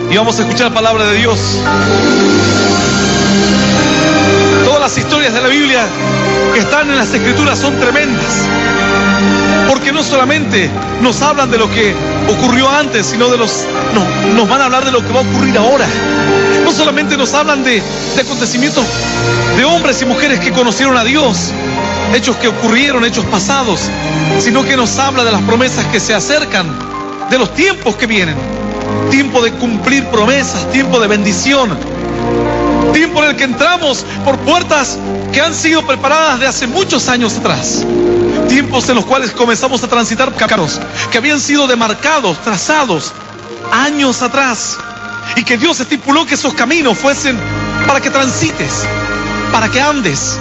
y vamos a escuchar la palabra de Dios. Todas las historias de la Biblia que están en las Escrituras son tremendas, porque no solamente nos hablan de lo que ocurrió antes, sino nos van a hablar de lo que va a ocurrir ahora. No solamente nos hablan de acontecimientos de hombres y mujeres que conocieron a Dios, hechos que ocurrieron, hechos pasados, sino que nos habla de las promesas que se acercan, de los tiempos que vienen, tiempo de cumplir promesas, tiempo de bendición, tiempo en el que entramos por puertas que han sido preparadas de hace muchos años atrás, tiempos en los cuales comenzamos a transitar caminos que habían sido demarcados, trazados años atrás, y que Dios estipuló que esos caminos fuesen para que transites, para que andes,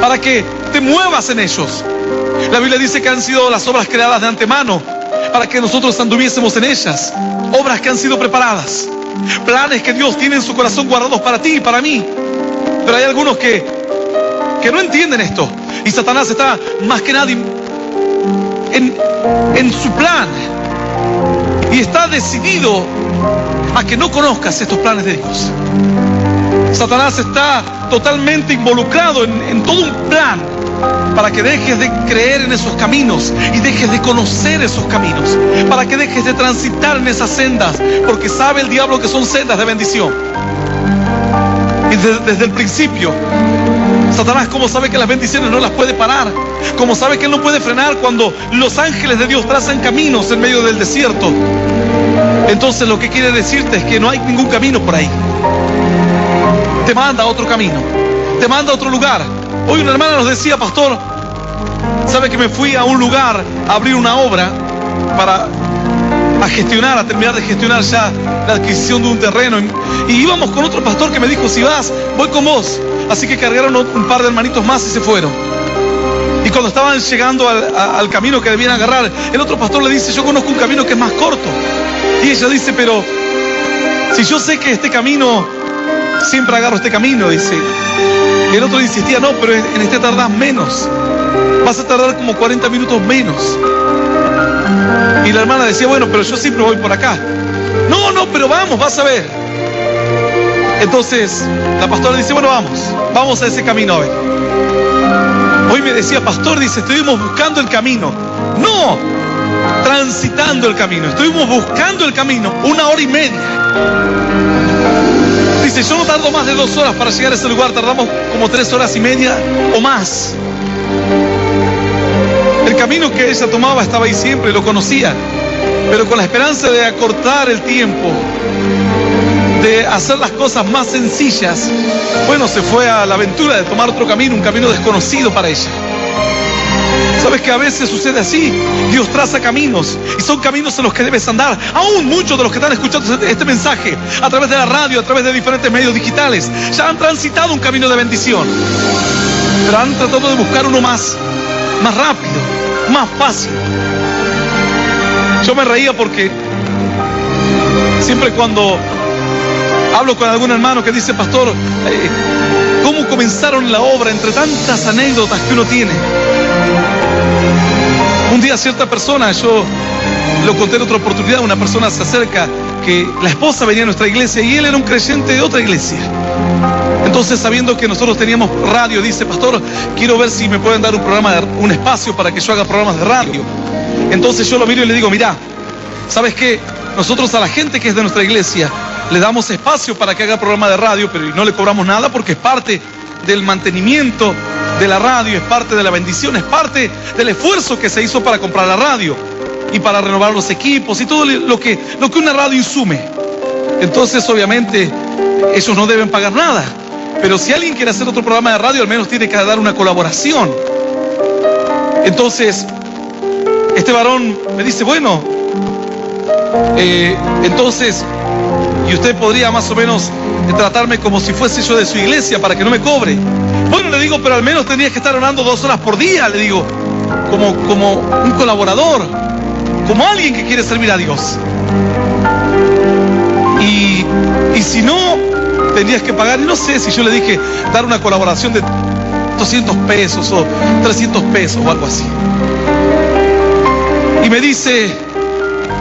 para que te muevas en ellos. La Biblia dice que han sido las obras creadas de antemano para que nosotros anduviésemos en ellas, obras que han sido preparadas, planes que Dios tiene en su corazón guardados para ti y para mí. Pero hay algunos que no entienden esto, y Satanás está más que nada en su plan, y está decidido a que no conozcas estos planes de Dios. Satanás está totalmente involucrado en todo un plan para que dejes de creer en esos caminos y dejes de conocer esos caminos, para que dejes de transitar en esas sendas, porque sabe el diablo que son sendas de bendición. Y desde el principio, Satanás, como sabe que las bendiciones no las puede parar, como sabe que él no puede frenar cuando los ángeles de Dios trazan caminos en medio del desierto, entonces lo que quiere decirte es que no hay ningún camino por ahí. Te manda a otro camino, te manda a otro lugar. Hoy una hermana nos decía: pastor, sabe que me fui a un lugar a abrir una obra a terminar de gestionar ya la adquisición de un terreno, y íbamos con otro pastor que me dijo: si vas, voy con vos. Así que cargaron un par de hermanitos más y se fueron. Y cuando estaban llegando al camino que debían agarrar, el otro pastor le dice: yo conozco un camino que es más corto. Y ella dice: pero si yo sé que este camino, siempre agarro este camino, dice. Y el otro insistía: no, pero en este tardás menos, vas a tardar como 40 minutos menos. Y la hermana decía: bueno, pero yo siempre voy por acá. No, pero vamos, vas a ver. Entonces la pastora dice: bueno, vamos a ese camino a ver. Hoy me decía: pastor, dice, estuvimos buscando el camino. No, transitando el camino. Estuvimos buscando el camino 1 hora y media. Dice: yo no tardo más de 2 horas para llegar a ese lugar, tardamos como 3 horas y media o más. El camino que ella tomaba estaba ahí siempre, lo conocía, pero con la esperanza de acortar el tiempo, de hacer las cosas más sencillas, bueno, se fue a la aventura de tomar otro camino, un camino desconocido para ella. ¿Sabes que a veces sucede así? Dios traza caminos, y son caminos en los que debes andar. Aún muchos de los que están escuchando este mensaje a través de la radio, a través de diferentes medios digitales, ya han transitado un camino de bendición, pero han tratado de buscar uno más rápido, más fácil. Yo me reía porque siempre cuando hablo con algún hermano que dice: pastor, ¿cómo comenzaron la obra entre tantas anécdotas que uno tiene? Un día cierta persona, yo lo conté en otra oportunidad, una persona se acerca, que la esposa venía a nuestra iglesia y él era un creyente de otra iglesia. Entonces, sabiendo que nosotros teníamos radio, dice: pastor, quiero ver si me pueden dar un espacio para que yo haga programas de radio. Entonces yo lo miro y le digo: mirá, ¿sabes qué? Nosotros a la gente que es de nuestra iglesia le damos espacio para que haga programa de radio, pero no le cobramos nada porque es parte del mantenimiento de la radio, es parte de la bendición, es parte del esfuerzo que se hizo para comprar la radio y para renovar los equipos y todo lo que una radio insume. Entonces, obviamente, ellos no deben pagar nada, pero si alguien quiere hacer otro programa de radio, al menos tiene que dar una colaboración. Entonces, este varón me dice: bueno, entonces, y usted podría más o menos tratarme como si fuese yo de su iglesia para que no me cobre. Bueno, le digo, pero al menos tendrías que estar orando 2 horas por día, le digo, como un colaborador, como alguien que quiere servir a Dios. Y si no, tendrías que pagar, y no sé si yo le dije dar una colaboración de 200 pesos o 300 pesos o algo así. Y me dice: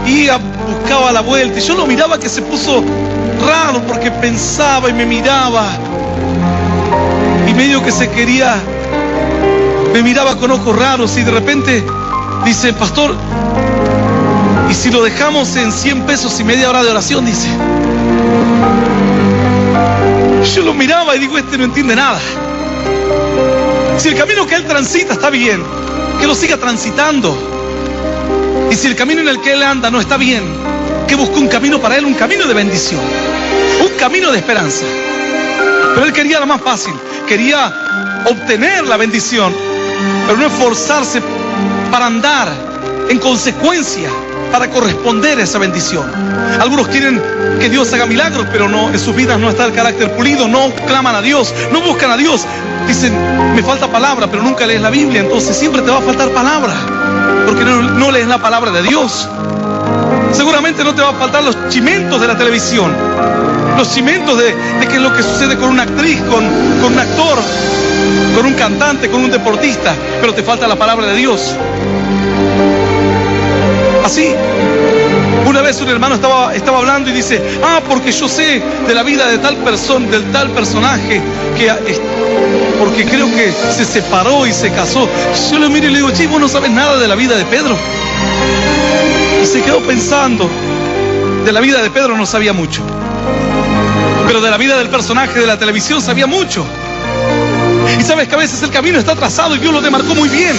y buscaba la vuelta. Y yo lo miraba que se puso raro porque pensaba y me miraba. Y medio que se quería, me miraba con ojos raros y de repente dice: pastor, ¿y si lo dejamos en 100 pesos y media hora de oración? Dice. Yo lo miraba y digo: este no entiende nada. Si el camino que él transita está bien, que lo siga transitando. Y si el camino en el que él anda no está bien, que busque un camino para él, un camino de bendición, un camino de esperanza. Pero él quería la más fácil, quería obtener la bendición, pero no esforzarse para andar en consecuencia, para corresponder a esa bendición. Algunos quieren que Dios haga milagros, pero no, en sus vidas no está el carácter pulido, no claman a Dios, no buscan a Dios. Dicen: me falta palabra, pero nunca lees la Biblia, entonces siempre te va a faltar palabra, porque no lees la palabra de Dios. Seguramente no te va a faltar los chimentos de la televisión, los chimentos de qué es lo que sucede con una actriz, con un actor, con un cantante, con un deportista, pero te falta la palabra de Dios. Así, una vez un hermano estaba hablando y dice: porque yo sé de la vida de tal persona, del tal personaje, porque creo que se separó y se casó. Yo lo miro y le digo: che, vos no sabes nada de la vida de Pedro. Y se quedó pensando. De la vida de Pedro no sabía mucho, pero de la vida del personaje de la televisión sabía mucho. Y sabes que a veces el camino está trazado y Dios lo demarcó muy bien.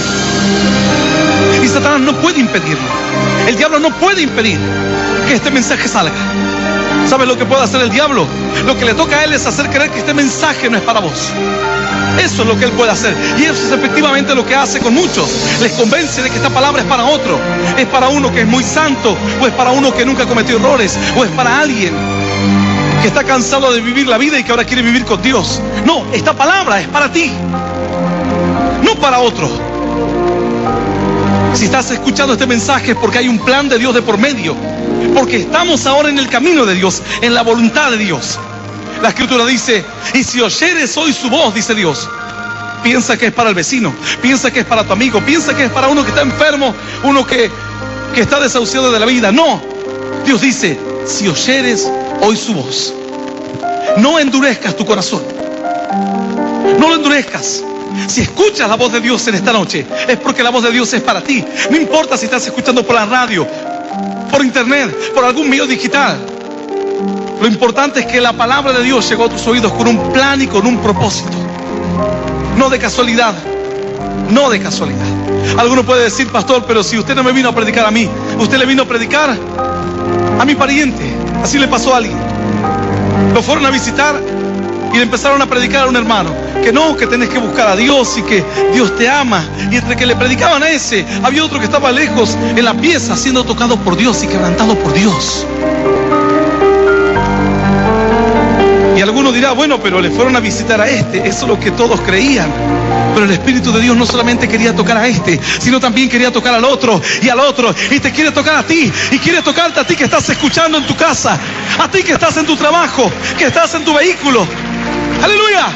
Y Satanás no puede impedirlo. El diablo no puede impedir que este mensaje salga. ¿Sabes lo que puede hacer el diablo? Lo que le toca a él es hacer creer que este mensaje no es para vos. Eso es lo que él puede hacer. Y eso es efectivamente lo que hace con muchos. Les convence de que esta palabra es para otro. Es para uno que es muy santo, o es para uno que nunca cometió errores, o es para alguien que está cansado de vivir la vida y que ahora quiere vivir con Dios. No, esta palabra es para ti, no para otro. Si estás escuchando este mensaje es porque hay un plan de Dios de por medio, porque estamos ahora en el camino de Dios, en la voluntad de Dios. La Escritura dice: y si oyeres hoy su voz, dice Dios. Piensa que es para el vecino, piensa que es para tu amigo, piensa que es para uno que está enfermo, uno que está desahuciado de la vida. No, Dios dice: si oyeres hoy su voz, no endurezcas tu corazón, no lo endurezcas. Si escuchas la voz de Dios en esta noche, es porque la voz de Dios es para ti. No importa si estás escuchando por la radio, por internet, por algún medio digital. Lo importante es que la palabra de Dios llegó a tus oídos con un plan y con un propósito. No de casualidad, no de casualidad. Alguno puede decir: pastor, pero si usted no me vino a predicar a mí, usted le vino a predicar a mi pariente. Así le pasó a alguien. Lo fueron a visitar y le empezaron a predicar a un hermano que no, que tenés que buscar a Dios y que Dios te ama. Y entre que le predicaban a ese, había otro que estaba lejos en la pieza siendo tocado por Dios y quebrantado por Dios. Y alguno dirá: bueno, pero le fueron a visitar a este. Eso es lo que todos creían. Pero el Espíritu de Dios no solamente quería tocar a este, sino también quería tocar al otro y al otro. Y te quiere tocar a ti, y quiere tocarte a ti que estás escuchando en tu casa, a ti que estás en tu trabajo, que estás en tu vehículo. ¡Aleluya!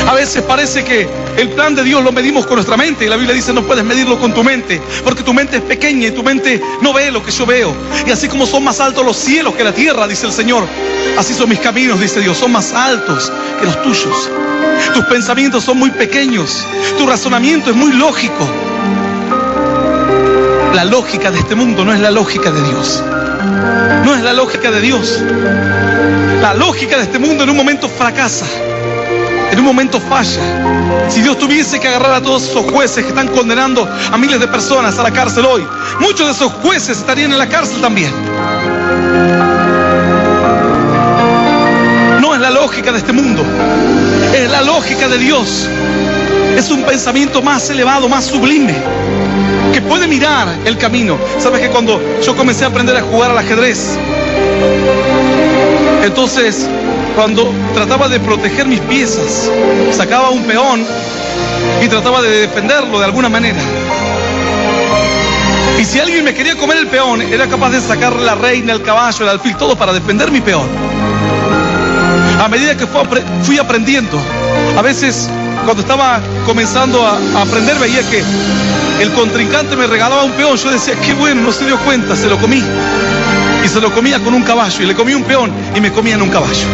A veces parece que el plan de Dios lo medimos con nuestra mente, y la Biblia dice: no puedes medirlo con tu mente, porque tu mente es pequeña y tu mente no ve lo que yo veo. Y así como son más altos los cielos que la tierra, dice el Señor, así son mis caminos, dice Dios, son más altos que los tuyos. Tus pensamientos son muy pequeños, tu razonamiento es muy lógico. La lógica de este mundo no es la lógica de Dios. No es la lógica de Dios. La lógica de este mundo en un momento fracasa, en un momento falla. Si Dios tuviese que agarrar a todos esos jueces que están condenando a miles de personas a la cárcel hoy, muchos de esos jueces estarían en la cárcel también. No es la lógica de este mundo, es la lógica de Dios. Es un pensamiento más elevado, más sublime, que puede mirar el camino. Sabes que cuando yo comencé a aprender a jugar al ajedrez, entonces cuando trataba de proteger mis piezas, sacaba un peón y trataba de defenderlo de alguna manera. Y si alguien me quería comer el peón, era capaz de sacar la reina, el caballo, el alfil, todo para defender mi peón. A medida que fui aprendiendo, a veces cuando estaba comenzando a aprender veía que el contrincante me regalaba un peón, yo decía, qué bueno, no se dio cuenta, se lo comí. Y se lo comía con un caballo, y le comí un peón y me comía en un caballo.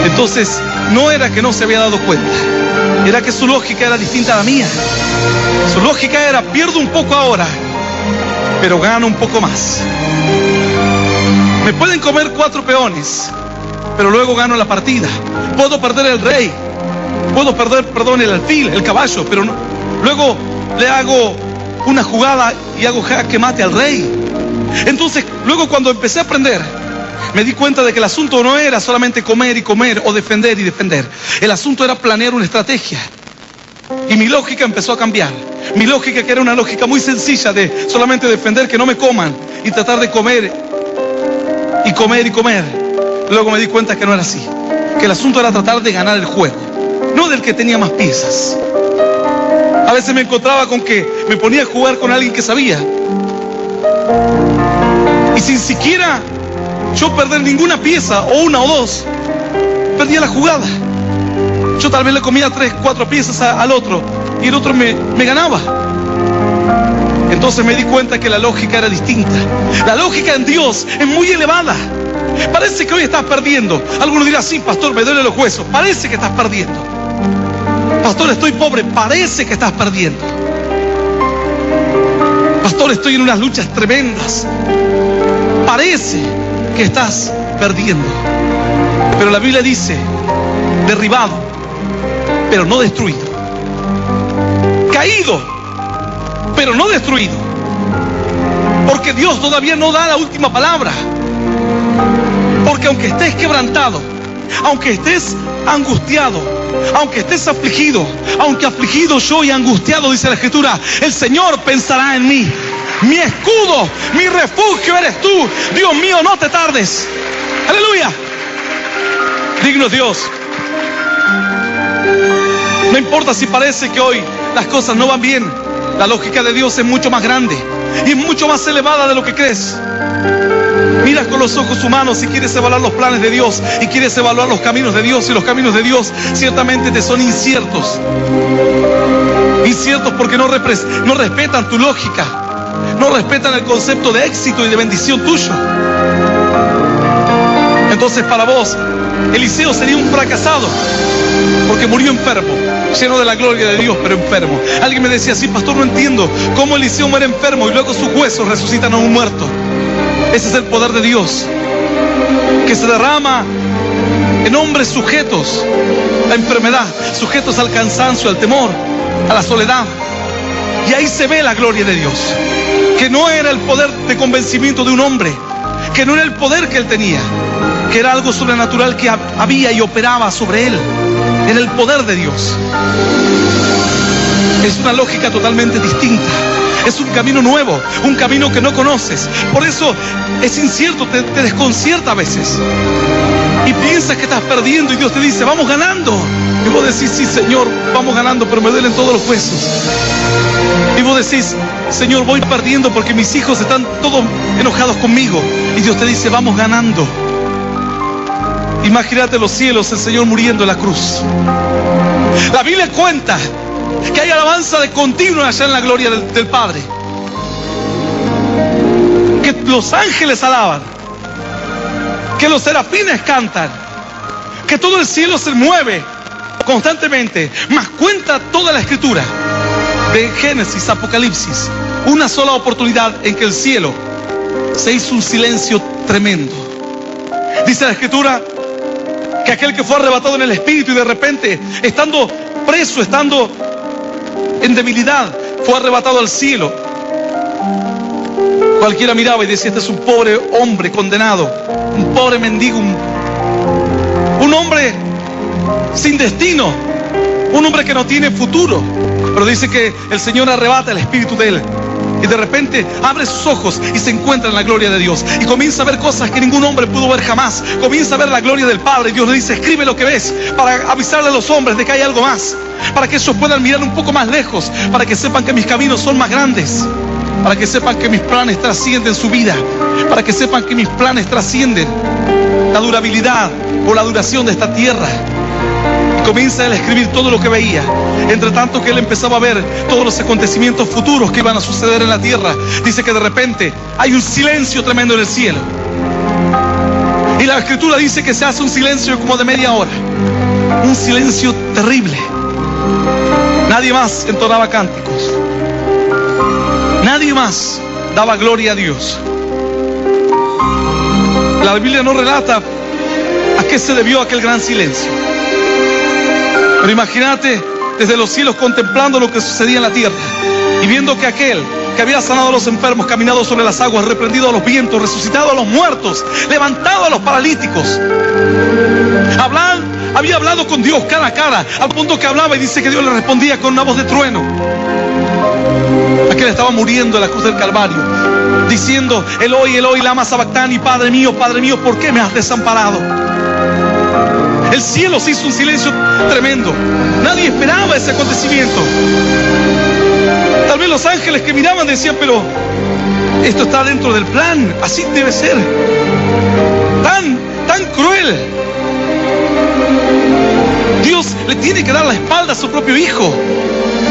Entonces, no era que no se había dado cuenta, era que su lógica era distinta a la mía. Su lógica era, pierdo un poco ahora, pero gano un poco más. Me pueden comer 4 peones, pero luego gano la partida. Puedo perder el rey, puedo perder, el alfil, el caballo, pero no, luego le hago una jugada y hago jaque mate al rey. Entonces, luego cuando empecé a aprender, me di cuenta de que el asunto no era solamente comer y comer o defender y defender. El asunto era planear una estrategia. Y mi lógica empezó a cambiar. Mi lógica, que era una lógica muy sencilla de solamente defender que no me coman y tratar de comer y comer y comer. Luego me di cuenta que no era así. Que el asunto era tratar de ganar el juego, no del que tenía más piezas. A veces me encontraba con que me ponía a jugar con alguien que sabía. Y sin siquiera yo perder ninguna pieza, o una o dos, perdía la jugada. Yo tal vez le comía 3, 4 piezas al otro, y el otro me ganaba. Entonces me di cuenta que la lógica era distinta. La lógica en Dios es muy elevada. Parece que hoy estás perdiendo. Algunos dirán, sí, pastor, me duelen los huesos. Parece que estás perdiendo. Pastor, estoy pobre. Parece que estás perdiendo. Pastor, estoy en unas luchas tremendas. Parece que estás perdiendo. Pero la Biblia dice, derribado, pero no destruido. Caído, pero no destruido. Porque Dios todavía no da la última palabra. Porque aunque estés quebrantado, aunque estés angustiado, aunque estés afligido, aunque afligido yo y angustiado, dice la Escritura, el Señor pensará en mí. Mi escudo, mi refugio eres tú. Dios mío, no te tardes. Aleluya. Digno Dios. No importa si parece que hoy las cosas no van bien. La lógica de Dios es mucho más grande y es mucho más elevada de lo que crees. Miras con los ojos humanos y quieres evaluar los planes de Dios y quieres evaluar los caminos de Dios, y los caminos de Dios ciertamente te son inciertos. Inciertos porque no respetan tu lógica, no respetan el concepto de éxito y de bendición tuyo. Entonces para vos, Eliseo sería un fracasado porque murió enfermo, lleno de la gloria de Dios, pero enfermo. Alguien me decía, sí, pastor, no entiendo cómo Eliseo muere enfermo y luego sus huesos resucitan a un muerto. Ese es el poder de Dios, que se derrama en hombres sujetos a la enfermedad, sujetos al cansancio, al temor, a la soledad. Y ahí se ve la gloria de Dios, que no era el poder de convencimiento de un hombre, que no era el poder que él tenía, que era algo sobrenatural que había y operaba sobre él. Era el poder de Dios. Es una lógica totalmente distinta. Es un camino nuevo, un camino que no conoces. Por eso es incierto, te desconcierta a veces. Y piensas que estás perdiendo y Dios te dice, vamos ganando. Y vos decís, sí, Señor, vamos ganando, pero me duelen todos los huesos. Y vos decís, Señor, voy perdiendo porque mis hijos están todos enojados conmigo. Y Dios te dice, vamos ganando. Imagínate los cielos, el Señor muriendo en la cruz. La Biblia cuenta que hay alabanza de continuo allá en la gloria del Padre. Que los ángeles alaban, que los serafines cantan, que todo el cielo se mueve constantemente. Mas cuenta toda la Escritura, de Génesis, Apocalipsis, una sola oportunidad en que el cielo se hizo un silencio tremendo. Dice la Escritura que aquel que fue arrebatado en el Espíritu y de repente, estando preso, estando en debilidad, fue arrebatado al cielo. Cualquiera miraba y decía, este es un pobre hombre condenado, un pobre mendigo, un hombre sin destino, un hombre que no tiene futuro. Pero dice que el Señor arrebata el espíritu de él y de repente abre sus ojos y se encuentra en la gloria de Dios y comienza a ver cosas que ningún hombre pudo ver jamás. Comienza a ver la gloria del Padre. Dios le dice, escribe lo que ves, para avisarle a los hombres de que hay algo más, para que ellos puedan mirar un poco más lejos, para que sepan que mis caminos son más grandes, para que sepan que mis planes trascienden su vida, para que sepan que mis planes trascienden la durabilidad o la duración de esta tierra. comienza él a escribir todo lo que veía. Entre tanto que él empezaba a ver todos los acontecimientos futuros que iban a suceder en la tierra, dice que de repente hay un silencio tremendo en el cielo. Y la escritura dice que se hace un silencio como de media hora. Un silencio terrible. Nadie más entonaba cánticos. Nadie más daba gloria a Dios. La Biblia no relata a qué se debió aquel gran silencio. Pero imagínate desde los cielos contemplando lo que sucedía en la tierra y viendo que aquel que había sanado a los enfermos, caminado sobre las aguas, reprendido a los vientos, resucitado a los muertos, levantado a los paralíticos, había hablado con Dios cara a cara, al punto que hablaba y dice que Dios le respondía con una voz de trueno. Aquel estaba muriendo en la cruz del Calvario, diciendo: Eloi, Eloi, lama sabactani, Padre mío, ¿por qué me has desamparado? El cielo se hizo un silencio tremendo. Nadie esperaba ese acontecimiento. Tal vez los ángeles que miraban decían: pero esto está dentro del plan, así debe ser. Tan cruel. Dios le tiene que dar la espalda a su propio hijo.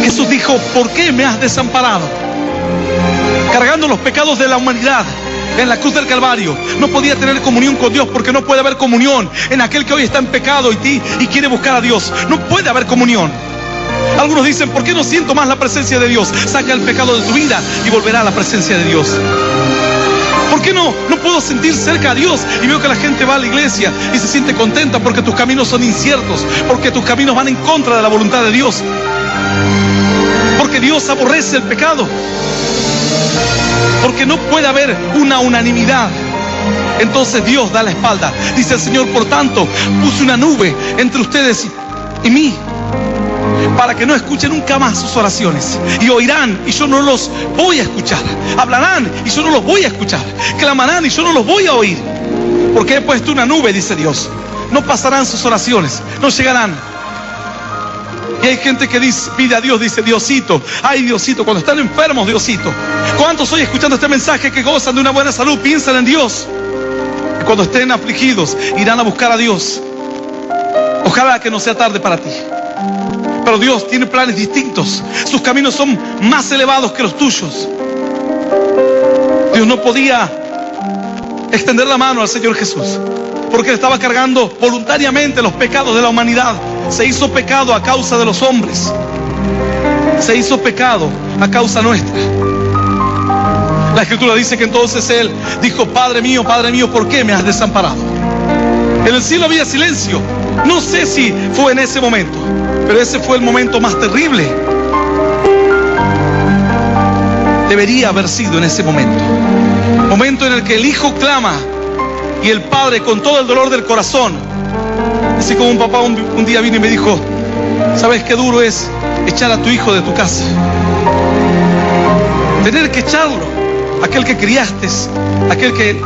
Jesús dijo: ¿por qué me has desamparado? Cargando los pecados de la humanidad en la cruz del Calvario, no podía tener comunión con Dios, porque no puede haber comunión en aquel que hoy está en pecado y quiere buscar a Dios. No puede haber comunión. Algunos dicen: ¿por qué no siento más la presencia de Dios? Saca el pecado de tu vida y volverá a la presencia de Dios. ¿Por qué no puedo sentir cerca a Dios? Y veo que la gente va a la iglesia y se siente contenta porque tus caminos son inciertos, porque tus caminos van en contra de la voluntad de Dios, porque Dios aborrece el pecado, porque no puede haber una unanimidad. Entonces Dios da la espalda. Dice el Señor: por tanto, puse una nube entre ustedes y mí, para que no escuchen nunca más sus oraciones. Y oirán y yo no los voy a escuchar. Hablarán y yo no los voy a escuchar. Clamarán y yo no los voy a oír. Porque he puesto una nube, dice Dios. No pasarán sus oraciones, no llegarán. Y hay gente que pide a Dios, dice: Diosito, ay Diosito, cuando están enfermos, Diosito. ¿Cuántos hoy escuchando este mensaje que gozan de una buena salud piensan en Dios? Y cuando estén afligidos, irán a buscar a Dios. Ojalá que no sea tarde para ti. Pero Dios tiene planes distintos. Sus caminos son más elevados que los tuyos. Dios no podía extender la mano al Señor Jesús, porque Él estaba cargando voluntariamente los pecados de la humanidad. Se hizo pecado a causa de los hombres. Se hizo pecado a causa nuestra. La Escritura dice que entonces Él dijo: Padre mío, ¿por qué me has desamparado? En el cielo había silencio. No sé si fue en ese momento, pero ese fue el momento más terrible. Debería haber sido en ese momento. Momento en el que el hijo clama y el padre, con todo el dolor del corazón, así como un papá un día vino y me dijo: ¿sabes qué duro es echar a tu hijo de tu casa? Tener que echarlo, aquel que criaste, aquel que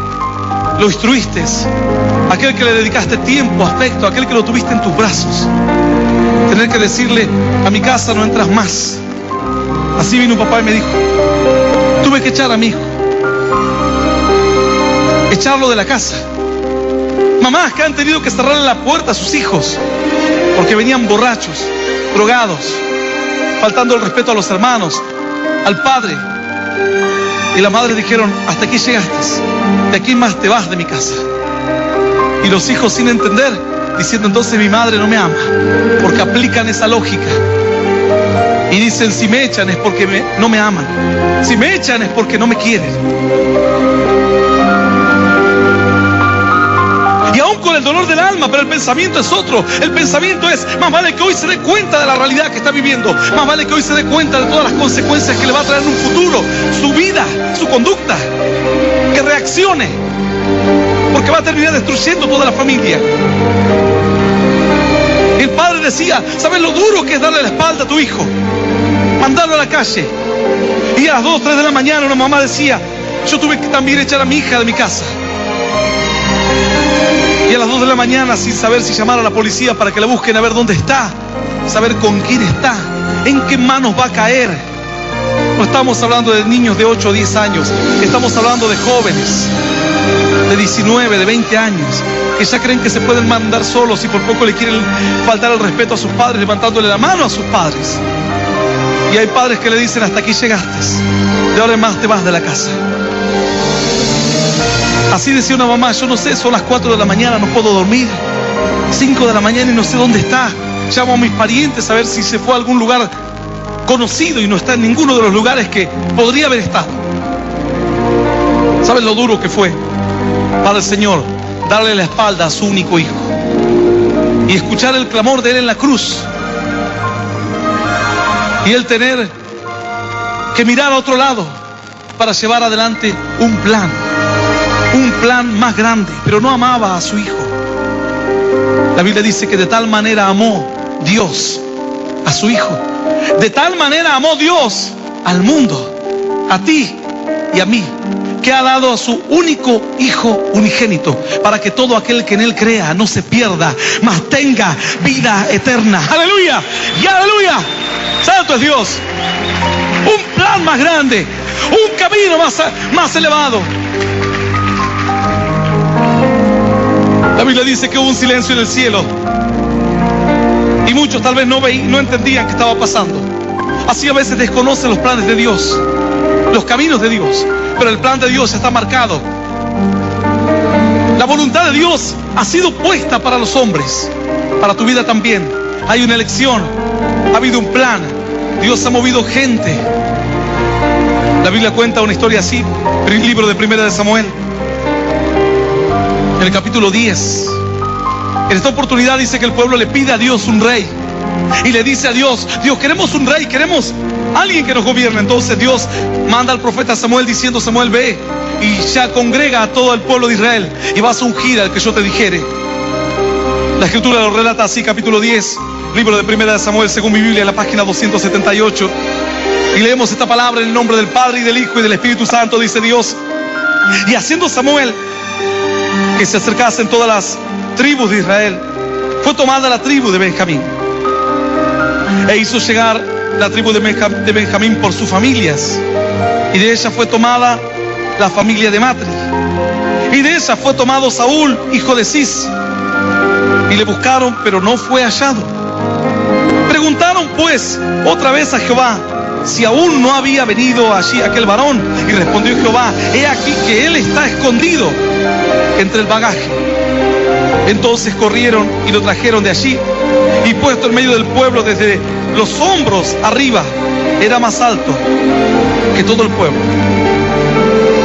lo instruiste, aquel que le dedicaste tiempo, afecto, aquel que lo tuviste en tus brazos. Tener que decirle: a mi casa no entras más. Así vino un papá y me dijo: tuve que echar a mi hijo, echarlo de la casa. Mamás que han tenido que cerrarle la puerta a sus hijos porque venían borrachos, drogados, faltando el respeto a los hermanos, al padre. Y las madres dijeron: hasta aquí llegaste, de aquí más te vas de mi casa. Y los hijos, sin entender, diciendo: entonces mi madre no me ama, porque aplican esa lógica y dicen: si me echan es porque no me aman, si me echan es porque no me quieren. Y aún con el dolor del alma, pero el pensamiento es otro. El pensamiento es: más vale que hoy se dé cuenta de la realidad que está viviendo, más vale que hoy se dé cuenta de todas las consecuencias que le va a traer en un futuro, su vida, su conducta, que reaccione, porque va a terminar destruyendo toda la familia. El padre decía: ¿sabes lo duro que es darle la espalda a tu hijo? Mandarlo a la calle. Y a las 2 o 3 de la mañana una mamá decía: yo tuve que también echar a mi hija de mi casa. Y a las 2 de la mañana, sin saber si llamar a la policía para que la busquen a ver dónde está, saber con quién está, en qué manos va a caer. No estamos hablando de niños de 8 o 10 años. Estamos hablando de jóvenes de 19, de 20 años, que ya creen que se pueden mandar solos y por poco le quieren faltar el respeto a sus padres, levantándole la mano a sus padres. Y hay padres que le dicen: hasta aquí llegaste, de ahora en más te vas de la casa. Así decía una mamá: yo no sé, son las 4 de la mañana, no puedo dormir. 5 de la mañana y no sé dónde está. Llamo a mis parientes a ver si se fue a algún lugar conocido y no está en ninguno de los lugares que podría haber estado. ¿Saben lo duro que fue para el Señor darle la espalda a su único hijo y escuchar el clamor de Él en la cruz? Y Él tener que mirar a otro lado para llevar adelante un plan más grande, pero no amaba a su hijo. La Biblia dice que de tal manera amó Dios a su hijo, de tal manera amó Dios al mundo, a ti y a mí, que ha dado a su único hijo unigénito, para que todo aquel que en Él crea no se pierda, mas tenga vida eterna. ¡Aleluya! ¡Y aleluya! ¡Santo es Dios! Un plan más grande, un camino más elevado. La Biblia dice que hubo un silencio en el cielo y muchos tal vez no entendían qué estaba pasando. Así a veces desconocen los planes de Dios, los caminos de Dios, pero el plan de Dios está marcado. La voluntad de Dios ha sido puesta para los hombres, para tu vida también. Hay una elección, ha habido un plan. Dios ha movido gente. La Biblia cuenta una historia así, en el libro de 1 de Samuel, en el capítulo 10. En esta oportunidad dice que el pueblo le pide a Dios un rey. Y le dice a Dios: Dios, queremos un rey, queremos alguien que nos gobierne. Entonces Dios manda al profeta Samuel diciendo: Samuel, ve y ya congrega a todo el pueblo de Israel y vas a ungir al que yo te dijere. La escritura lo relata así, capítulo 10, libro de 1 de Samuel, según mi Biblia, en la página 278. Y leemos esta palabra en el nombre del Padre y del Hijo y del Espíritu Santo. Dice Dios: y haciendo Samuel que se acercasen todas las tribus de Israel, fue tomada la tribu de Benjamín, e hizo llegar la tribu de Benjamín por sus familias, y de ella fue tomada la familia de Matri, y de ella fue tomado Saúl, hijo de Cis, y le buscaron, pero no fue hallado. Preguntaron pues otra vez a Jehová si aún no había venido allí aquel varón, y respondió Jehová: he aquí que él está escondido entre el bagaje. Entonces corrieron y lo trajeron de allí, y puesto en medio del pueblo desde los hombros arriba, era más alto que todo el pueblo.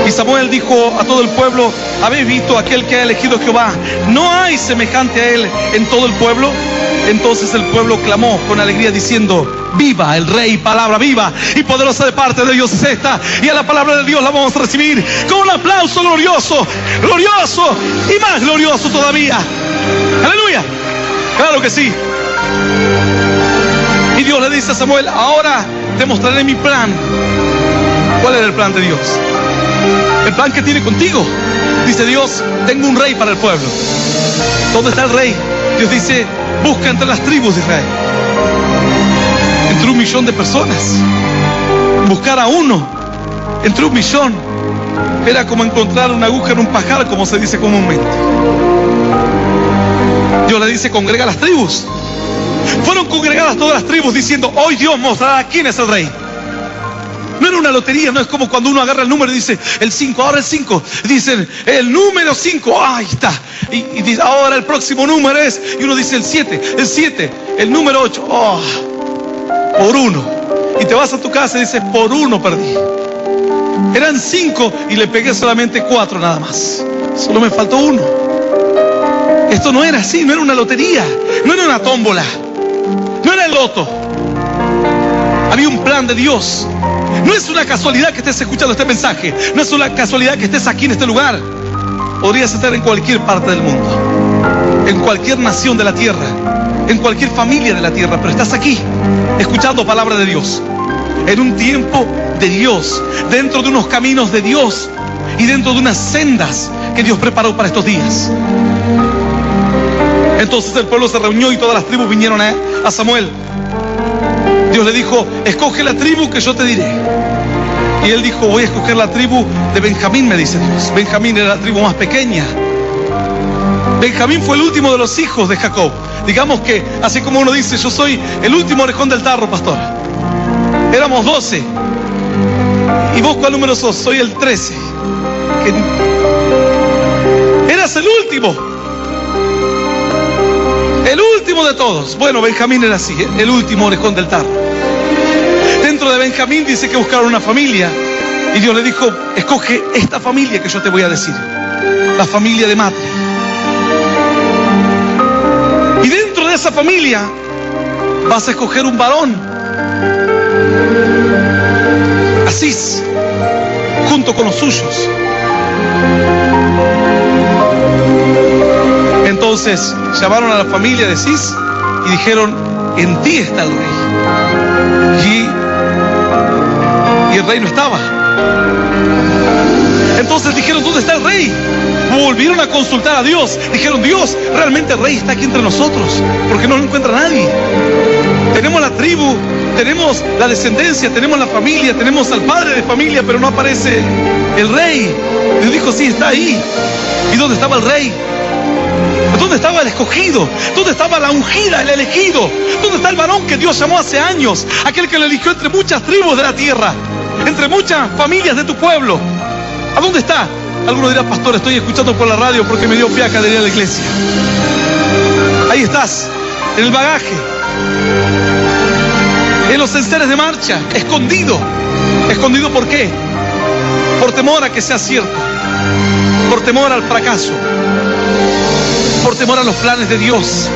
Y Samuel dijo a todo el pueblo: ¿habéis visto aquel que ha elegido Jehová? ¿No hay semejante a él en todo el pueblo? Entonces el pueblo clamó con alegría diciendo: viva el Rey, palabra viva y poderosa de parte de Dios es esta. Y a la palabra de Dios la vamos a recibir con un aplauso glorioso, glorioso y más glorioso todavía. Aleluya, claro que sí. Y Dios le dice a Samuel: ahora te mostraré mi plan. ¿Cuál era el plan de Dios? El plan que tiene contigo. Dice Dios: tengo un rey para el pueblo. ¿Dónde está el rey? Dios dice: busca entre las tribus de Israel, entre 1 millón de personas. Buscar a uno entre 1 millón era como encontrar una aguja en un pajar, como se dice comúnmente. Dios le dice: congrega las tribus. Fueron congregadas todas las tribus diciendo: hoy Dios mostrará quién es el rey. No era una lotería, no es como cuando uno agarra el número y dice el 5, ahora el 5. Dicen el número 5, ahí está. Y dice: ahora el próximo número es. Y uno dice el 7, el número 8. Oh, por 1. Y te vas a tu casa y dices: por 1 perdí. Eran 5 y le pegué solamente 4 nada más. Solo me faltó 1. Esto no era así, no era una lotería, no era una tómbola, no era el loto. Había un plan de Dios. No es una casualidad que estés escuchando este mensaje. No es una casualidad que estés aquí en este lugar. Podrías estar en cualquier parte del mundo, en cualquier nación de la tierra, en cualquier familia de la tierra, pero estás aquí, escuchando palabra de Dios, en un tiempo de Dios, dentro de unos caminos de Dios y dentro de unas sendas que Dios preparó para estos días. Entonces el pueblo se reunió y todas las tribus vinieron a Samuel. Dios le dijo: escoge la tribu que yo te diré. Y él dijo, voy a escoger la tribu de Benjamín, me dice Dios. Benjamín era la tribu más pequeña. Benjamín fue el último de los hijos de Jacob. Digamos que, así como uno dice, yo soy el último orejón del tarro, pastor. Éramos 12. ¿Y vos cuál número sos? Soy el 13. Eras el último. El último de todos. Bueno, Benjamín era así, el último orejón del tarro. Dentro de Benjamín dice que buscaron una familia. Y Dios le dijo, escoge esta familia que yo te voy a decir. La familia de Matri. Y dentro de esa familia vas a escoger un varón. Asís, junto con los suyos. Entonces llamaron a la familia de Cis y dijeron, en ti está el rey. Y el rey no estaba. Entonces dijeron, ¿dónde está el rey? Volvieron a consultar a Dios. Dijeron, Dios, realmente el rey está aquí entre nosotros, porque no lo encuentra nadie. Tenemos la tribu, tenemos la descendencia, tenemos la familia, tenemos al padre de familia, pero no aparece el rey. Dios dijo, sí, está ahí. ¿Y dónde estaba el rey? ¿Dónde estaba el escogido? ¿Dónde estaba la ungida, el elegido? ¿Dónde está el varón que Dios llamó hace años? Aquel que lo eligió entre muchas tribus de la tierra, entre muchas familias de tu pueblo. ¿A dónde está? Alguno dirá, pastor, estoy escuchando por la radio porque me dio fiaca de ir a la iglesia. Ahí estás, en el bagaje, en los enseres de marcha, escondido. ¿Escondido por qué? Por temor a que sea cierto, por temor al fracaso, por temor a los planes de Dios,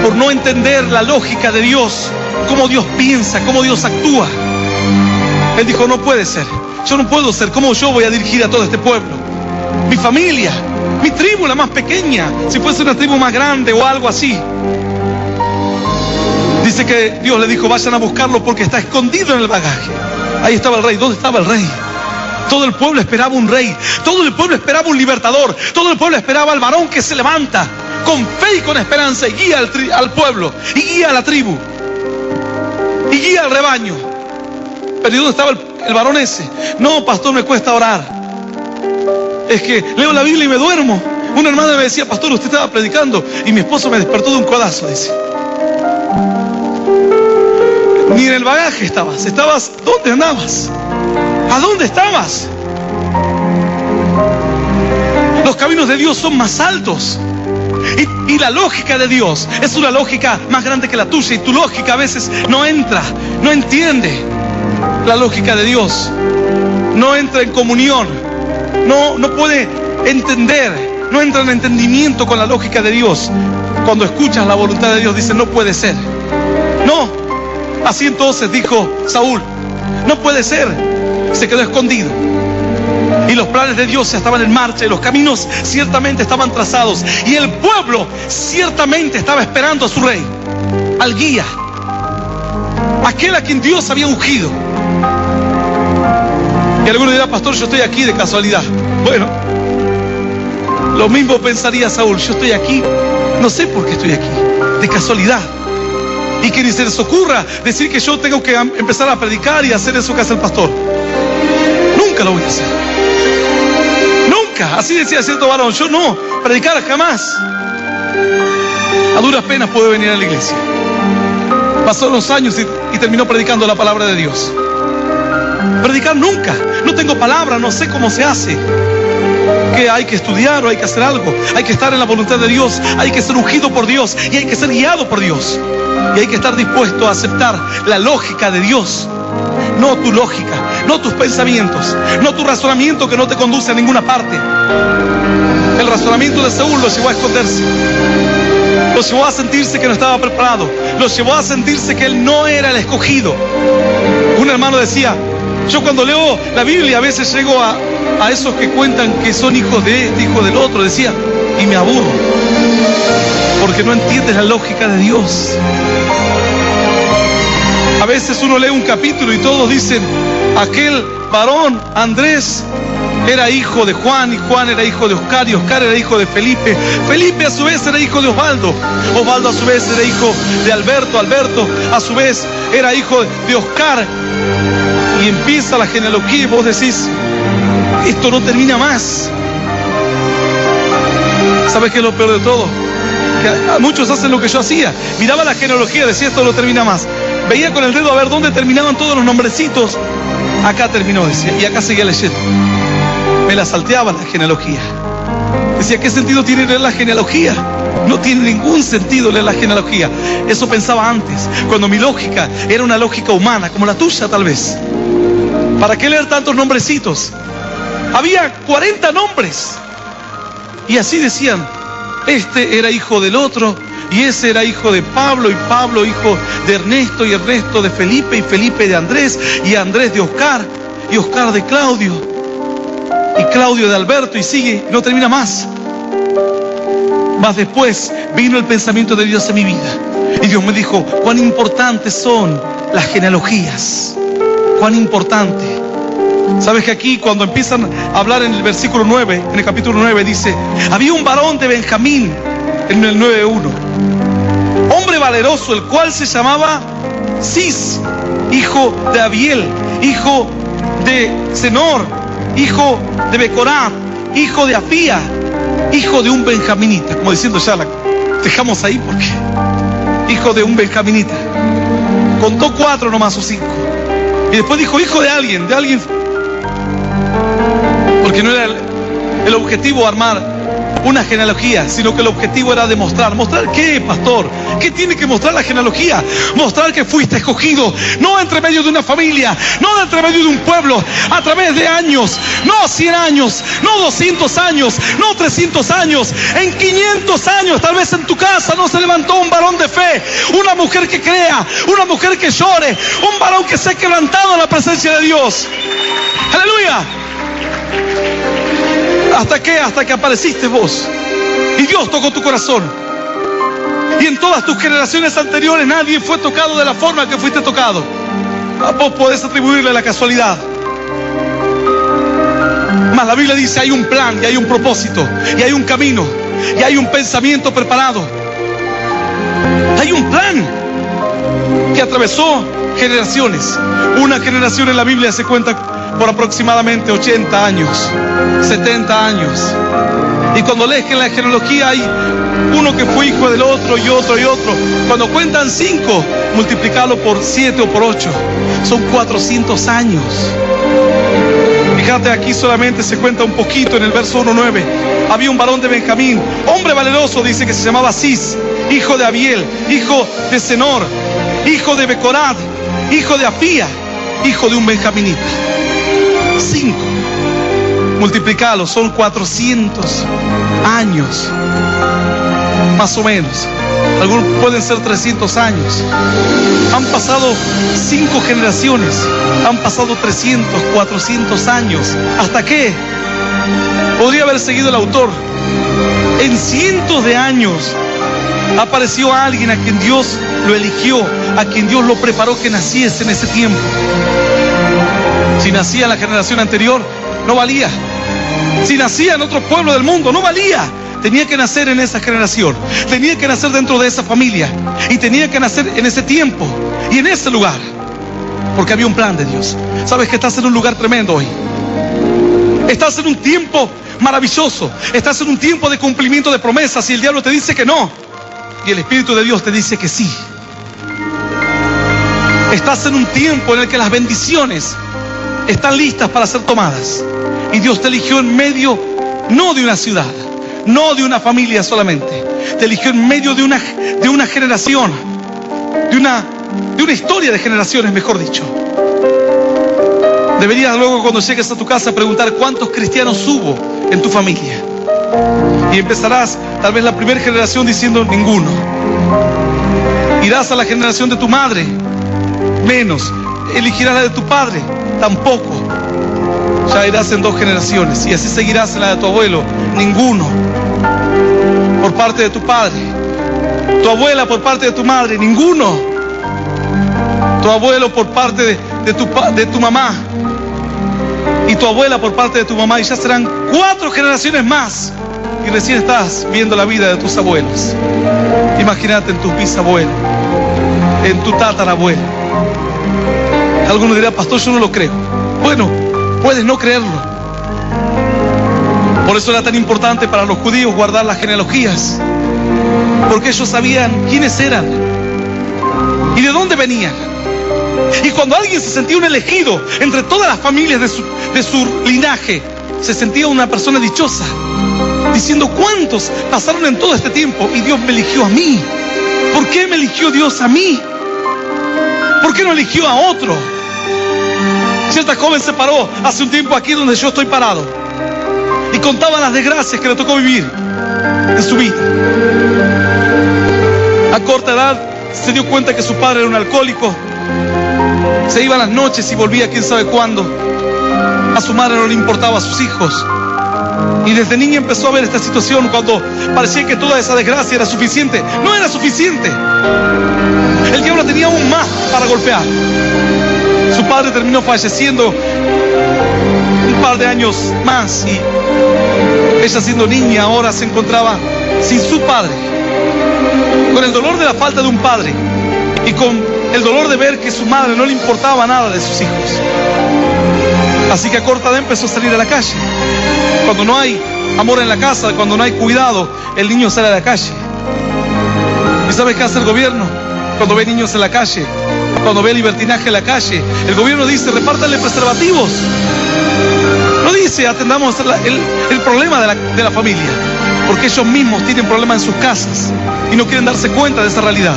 por no entender la lógica de Dios, cómo Dios piensa, cómo Dios actúa. Él dijo, no puede ser, yo no puedo ser, ¿cómo yo voy a dirigir a todo este pueblo? Mi familia, mi tribu, la más pequeña, si fuese una tribu más grande o algo así. Dice que Dios le dijo, vayan a buscarlo porque está escondido en el bagaje. Ahí estaba el rey. ¿Dónde estaba el rey? Todo el pueblo esperaba un rey, todo el pueblo esperaba un libertador, todo el pueblo esperaba al varón que se levanta con fe y con esperanza y guía al pueblo, y guía a la tribu, y guía al rebaño. Pero ¿y dónde estaba el varón ese? No, pastor, me cuesta orar. Es que leo la Biblia y me duermo. Una hermana me decía, pastor, usted estaba predicando y mi esposo me despertó de un codazo, dice. Ni en el bagaje estabas, ¿dónde andabas? ¿A dónde estabas? Los caminos de Dios son más altos. Y la lógica de Dios es una lógica más grande que la tuya. Y tu lógica a veces no entra, no entiende. La lógica de Dios no entra en comunión. No puede entender. No entra en entendimiento con la lógica de Dios. Cuando escuchas la voluntad de Dios, dices, no puede ser. No. Así entonces dijo Saúl, no puede ser. Se quedó escondido. Y los planes de Dios estaban en marcha y los caminos ciertamente estaban trazados. Y el pueblo ciertamente estaba esperando a su rey, al guía, aquel a quien Dios había ungido. Y alguno dirá, pastor, yo estoy aquí de casualidad. Bueno, lo mismo pensaría Saúl, yo estoy aquí, no sé por qué estoy aquí, de casualidad. Y que ni se les ocurra decir que yo tengo que empezar a predicar y hacer eso que hace el pastor. Nunca lo voy a hacer. Nunca. Así decía cierto varón, yo no, predicar jamás. A duras penas puede venir a la iglesia. Pasó los años y terminó predicando la palabra de Dios. Predicar nunca. No tengo palabra, no sé cómo se hace. Que hay que estudiar o hay que hacer algo. Hay que estar en la voluntad de Dios. Hay que ser ungido por Dios y hay que ser guiado por Dios. Y hay que estar dispuesto a aceptar la lógica de Dios. No tu lógica, no tus pensamientos, no tu razonamiento que no te conduce a ninguna parte. El razonamiento de Saúl lo llevó a esconderse. Lo llevó a sentirse que no estaba preparado. Lo llevó a sentirse que él no era el escogido. Un hermano decía, yo cuando leo la Biblia a veces llego a esos que cuentan que son hijos de este, hijo del otro, decía, y me aburro. Porque no entiendes la lógica de Dios. A veces uno lee un capítulo y todos dicen, aquel varón, Andrés, era hijo de Juan, y Juan era hijo de Oscar, y Oscar era hijo de Felipe. Felipe a su vez era hijo de Osvaldo. Osvaldo a su vez era hijo de Alberto. Alberto a su vez era hijo de Oscar. Y empieza la genealogía y vos decís, esto no termina más. ¿Sabes qué es lo peor de todo? Que muchos hacen lo que yo hacía. Miraba la genealogía, decía, esto no termina más. Veía con el dedo a ver dónde terminaban todos los nombrecitos. Acá terminó, decía, y acá seguía leyendo. Me la salteaba la genealogía. Decía, ¿qué sentido tiene leer la genealogía? No tiene ningún sentido leer la genealogía. Eso pensaba antes, cuando mi lógica era una lógica humana, como la tuya tal vez. ¿Para qué leer tantos nombrecitos? Había 40 nombres. Y así decían, este era hijo del otro, y ese era hijo de Pablo, y Pablo hijo de Ernesto, y Ernesto de Felipe, y Felipe de Andrés, y Andrés de Oscar, y Oscar de Claudio, y Claudio de Alberto, y sigue, no termina más. Más después vino el pensamiento de Dios en mi vida, y Dios me dijo, cuán importantes son las genealogías, cuán importante. Sabes que aquí cuando empiezan a hablar en el versículo 9, en el capítulo 9 dice, había un varón de Benjamín, en el 9:1, hombre valeroso, el cual se llamaba Cis, hijo de Abiel, hijo de Senor, hijo de Becorat, hijo de Afía, hijo de un benjaminita, como diciendo, ya la dejamos ahí porque hijo de un benjaminita. Contó 4 nomás o 5, y después dijo hijo de alguien, porque no era el objetivo armar una genealogía, sino que el objetivo era demostrar. ¿Mostrar qué, pastor? ¿Qué tiene que mostrar la genealogía? Mostrar que fuiste escogido, no entre medio de una familia, no entre medio de un pueblo, a través de años, no 100 años, no 200 años, no 300 años, en 500 años, tal vez en tu casa no se levantó un varón de fe, una mujer que crea, una mujer que llore, un varón que se ha quebrantado en la presencia de Dios. ¡Aleluya! ¿Hasta qué? Hasta que apareciste vos. Y Dios tocó tu corazón. Y en todas tus generaciones anteriores nadie fue tocado de la forma que fuiste tocado. A vos podés atribuirle la casualidad. Mas la Biblia dice, hay un plan, y hay un propósito, y hay un camino, y hay un pensamiento preparado. Hay un plan que atravesó generaciones. Una generación en la Biblia se cuenta por aproximadamente 80 años, 70 años. Y cuando lees que en la genealogía hay uno que fue hijo del otro y otro y otro, cuando cuentan 5, multiplicarlo por 7 o por 8, son 400 años. Fíjate, aquí solamente se cuenta un poquito en el verso 1:9. Había un varón de Benjamín, hombre valeroso, dice, que se llamaba Cis, hijo de Abiel, hijo de Senor, hijo de Becorat, hijo de Afía, hijo de un benjaminita. 5, multiplicarlo, son 400 años, más o menos. Algunos pueden ser 300 años. Han pasado 5 generaciones, han pasado 300, 400 años. ¿Hasta qué? Podría haber seguido el autor. En cientos de años apareció alguien a quien Dios lo eligió, a quien Dios lo preparó que naciese en ese tiempo. Si nacía en la generación anterior, no valía. Si nacía en otro pueblo del mundo, no valía. Tenía que nacer en esa generación, tenía que nacer dentro de esa familia, y tenía que nacer en ese tiempo y en ese lugar, porque había un plan de Dios. Sabes que estás en un lugar tremendo hoy. Estás en un tiempo maravilloso, estás en un tiempo de cumplimiento de promesas, y el diablo te dice que no, y el Espíritu de Dios te dice que sí. Estás en un tiempo en el que las bendiciones están listas para ser tomadas, y Dios te eligió en medio, no de una ciudad, no de una familia solamente, te eligió en medio de una generación, de una historia de generaciones, mejor dicho. Deberías luego, cuando llegues a tu casa, preguntar cuántos cristianos hubo en tu familia, y empezarás tal vez la primera generación diciendo ninguno. Irás a la generación de tu madre, menos. Elegirás la de tu padre, tampoco. Ya irás en 2 generaciones, y así seguirás en la de tu abuelo, ninguno. Por parte de tu padre, tu abuela por parte de tu madre, ninguno. Tu abuelo por parte de tu mamá, y tu abuela por parte de tu mamá, y ya serán 4 generaciones más, y recién estás viendo la vida de tus abuelos. Imagínate en tus bisabuelos, en tu tatarabuelo. Algunos dirán, pastor, yo no lo creo. Bueno, puedes no creerlo. Por eso era tan importante para los judíos guardar las genealogías, porque ellos sabían quiénes eran y de dónde venían. Y cuando alguien se sentía un elegido entre todas las familias de su linaje, se sentía una persona dichosa, diciendo, ¿cuántos pasaron en todo este tiempo y Dios me eligió a mí? ¿Por qué me eligió Dios a mí? ¿Por qué no eligió a otro? Cierta joven se paró hace un tiempo aquí donde yo estoy parado y contaba las desgracias que le tocó vivir en su vida. A corta edad se dio cuenta que su padre era un alcohólico. Se iba a las noches y volvía quién sabe cuándo. A su madre no le importaba a sus hijos. Y desde niña empezó a ver esta situación cuando parecía que toda esa desgracia era suficiente. No era suficiente. El diablo tenía aún más para golpear. Su padre terminó falleciendo un par de años más y ella, siendo niña, ahora se encontraba sin su padre, con el dolor de la falta de un padre y con el dolor de ver que su madre no le importaba nada de sus hijos. Así que a corta edad empezó a salir a la calle. Cuando no hay amor en la casa, cuando no hay cuidado, el niño sale a la calle. ¿Y sabes qué hace el gobierno? Cuando ve niños en la calle, cuando ve libertinaje en la calle, el gobierno dice, repártanle preservativos. No dice, atendamos el problema de la familia, porque ellos mismos tienen problemas en sus casas y no quieren darse cuenta de esa realidad.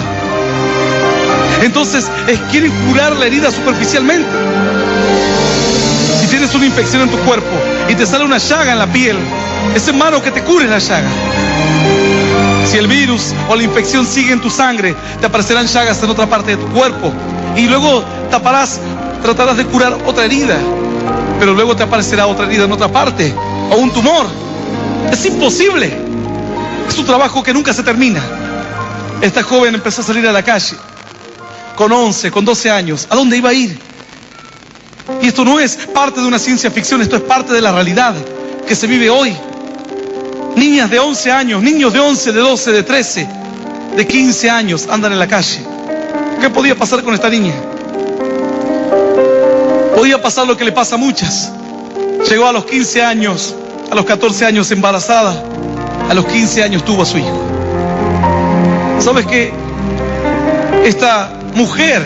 Entonces, quieren curar la herida superficialmente. Si tienes una infección en tu cuerpo y te sale una llaga en la piel, es en mano que te cures la llaga. Si el virus o la infección sigue en tu sangre, te aparecerán llagas en otra parte de tu cuerpo. Y luego tratarás de curar otra herida, pero luego te aparecerá otra herida en otra parte, o un tumor. Es imposible. Es un trabajo que nunca se termina. Esta joven empezó a salir a la calle, con 11, con 12 años. ¿A dónde iba a ir? Y esto no es parte de una ciencia ficción, esto es parte de la realidad que se vive hoy. Niñas de 11 años, niños de 11, de 12, de 13, de 15 años andan en la calle. ¿Qué podía pasar con esta niña? Podía pasar lo que le pasa a muchas. Llegó a los 15 años, a los 14 años embarazada, a los 15 años tuvo a su hijo. ¿Sabes qué? Esta mujer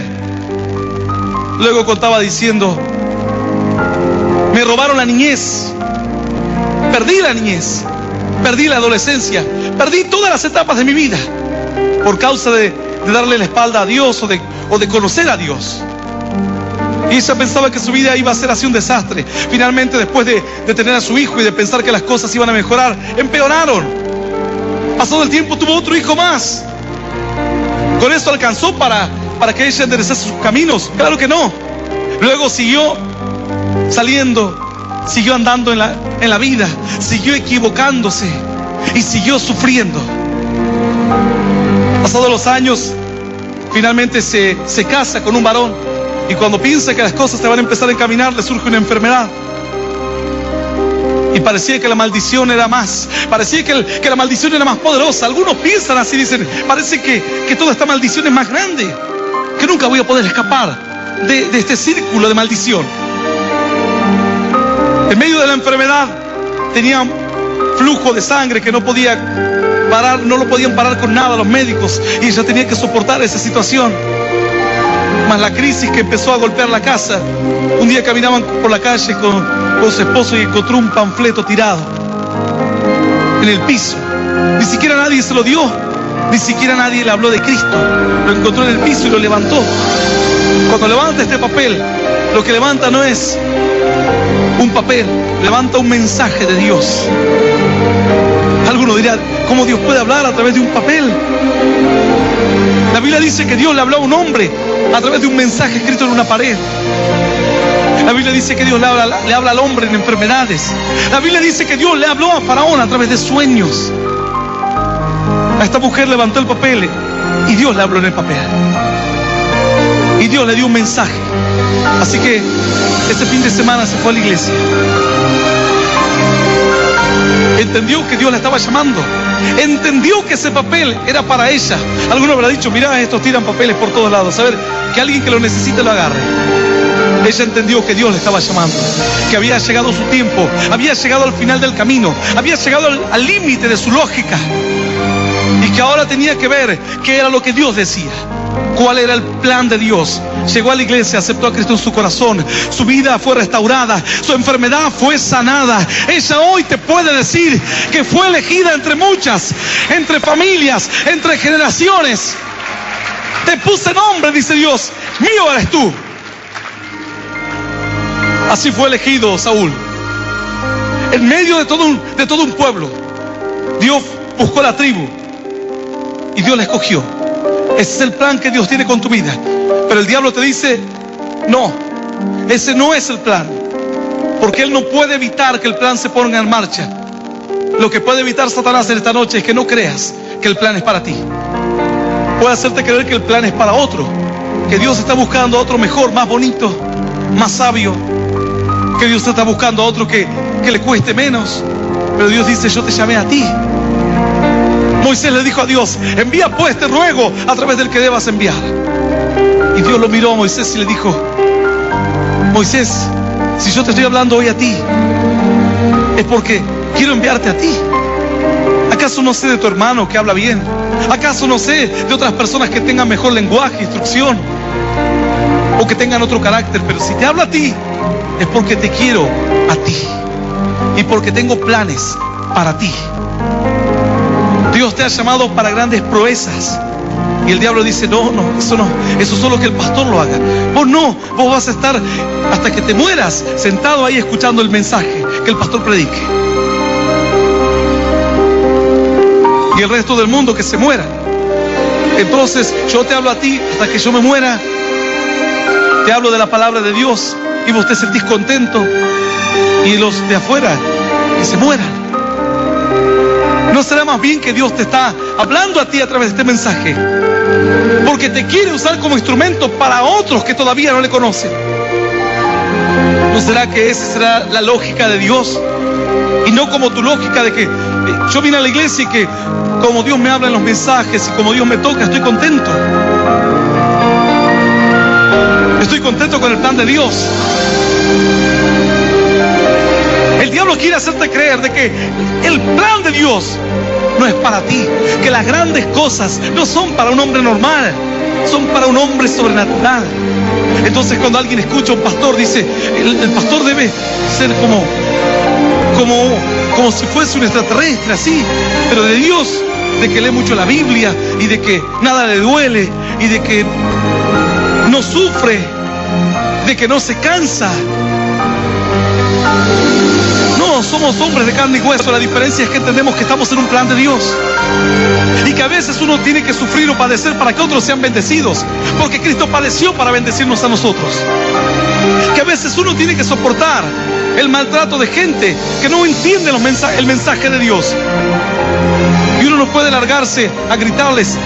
luego contaba diciendo, me robaron la niñez, perdí la niñez, perdí la adolescencia, perdí todas las etapas de mi vida por causa de darle la espalda a Dios o de conocer a Dios. Y ella pensaba que su vida iba a ser así un desastre. Finalmente, después de tener a su hijo y de pensar que las cosas iban a mejorar, empeoraron. Pasado el tiempo tuvo otro hijo más. ¿Con eso alcanzó para que ella enderezase sus caminos? Claro que no. Luego siguió saliendo, siguió andando en la vida, siguió equivocándose y siguió sufriendo. Pasados los años, finalmente se casa con un varón y cuando piensa que las cosas se van a empezar a encaminar, le surge una enfermedad. Y parecía que la maldición era más, parecía que la maldición era más poderosa. Algunos piensan así, dicen, parece que toda esta maldición es más grande, que nunca voy a poder escapar de este círculo de maldición. En medio de la enfermedad tenía un flujo de sangre que no podía parar, no lo podían parar con nada los médicos, y ella tenía que soportar esa situación. Más la crisis que empezó a golpear la casa. Un día caminaban por la calle con su esposo y encontró un panfleto tirado en el piso. Ni siquiera nadie se lo dio, ni siquiera nadie le habló de Cristo. Lo encontró en el piso y lo levantó. Cuando levanta este papel, lo que levanta no es un papel, levanta un mensaje de Dios. Alguno dirá, ¿cómo Dios puede hablar a través de un papel? La Biblia dice que Dios le habló a un hombre a través de un mensaje escrito en una pared. La Biblia dice que Dios le habla al hombre en enfermedades. La Biblia dice que Dios le habló a Faraón a través de sueños. A esta mujer levantó el papel y Dios le habló en el papel. Y Dios le dio un mensaje. Así que este fin de semana se fue a la iglesia. Entendió que Dios la estaba llamando. Entendió que ese papel era para ella. Alguno habrá dicho, mirá, estos tiran papeles por todos lados. A ver, que alguien que lo necesite lo agarre. Ella entendió que Dios le estaba llamando, que había llegado su tiempo, había llegado al final del camino, había llegado al límite de su lógica, y que ahora tenía que ver qué era lo que Dios decía, cuál era el plan de Dios. Llegó a la iglesia, aceptó a Cristo en su corazón, su vida fue restaurada, su enfermedad fue sanada. Ella hoy te puede decir que fue elegida entre muchas, entre familias, entre generaciones. Te puse nombre, dice Dios, mío eres tú. Así fue elegido Saúl. En medio de todo un pueblo, Dios buscó la tribu y Dios la escogió. Ese es el plan que Dios tiene con tu vida. Pero el diablo te dice, no, ese no es el plan. Porque él no puede evitar que el plan se ponga en marcha. Lo que puede evitar Satanás en esta noche es que no creas que el plan es para ti. Puede hacerte creer que el plan es para otro, que Dios está buscando a otro mejor, más bonito, más sabio, que Dios está buscando a otro que le cueste menos. Pero Dios dice, yo te llamé a ti. Moisés le dijo a Dios, envía pues, te ruego, a través del que debas enviar. Y Dios lo miró a Moisés y le dijo, Moisés, si yo te estoy hablando hoy a ti, es porque quiero enviarte a ti. ¿Acaso no sé de tu hermano que habla bien? ¿Acaso no sé de otras personas que tengan mejor lenguaje, instrucción, o que tengan otro carácter? Pero si te hablo a ti, es porque te quiero a ti y porque tengo planes para ti. Dios te ha llamado para grandes proezas. Y el diablo dice, no, eso solo que el pastor lo haga. Vos vas a estar hasta que te mueras sentado ahí escuchando el mensaje que el pastor predique. Y el resto del mundo que se muera. Entonces yo te hablo a ti hasta que yo me muera. Te hablo de la palabra de Dios y vos te sentís contento. Y los de afuera que se mueran. ¿No será más bien que Dios te está hablando a ti a través de este mensaje? Porque te quiere usar como instrumento para otros que todavía no le conocen. ¿No será que esa será la lógica de Dios? Y no como tu lógica de que yo vine a la iglesia y que como Dios me habla en los mensajes y como Dios me toca, estoy contento. Estoy contento con el plan de Dios. El diablo quiere hacerte creer de que el plan de Dios no es para ti, que las grandes cosas no son para un hombre normal, son para un hombre sobrenatural. Entonces cuando alguien escucha a un pastor, dice, el pastor debe ser como si fuese un extraterrestre, así, pero de Dios, de que lee mucho la Biblia y de que nada le duele y de que no sufre, de que no se cansa. No, somos hombres de carne y hueso. La diferencia es que entendemos que estamos en un plan de Dios y que a veces uno tiene que sufrir o padecer para que otros sean bendecidos, porque Cristo padeció para bendecirnos a nosotros. Que a veces uno tiene que soportar el maltrato de gente que no entiende el mensaje de Dios, y uno no puede largarse a gritarles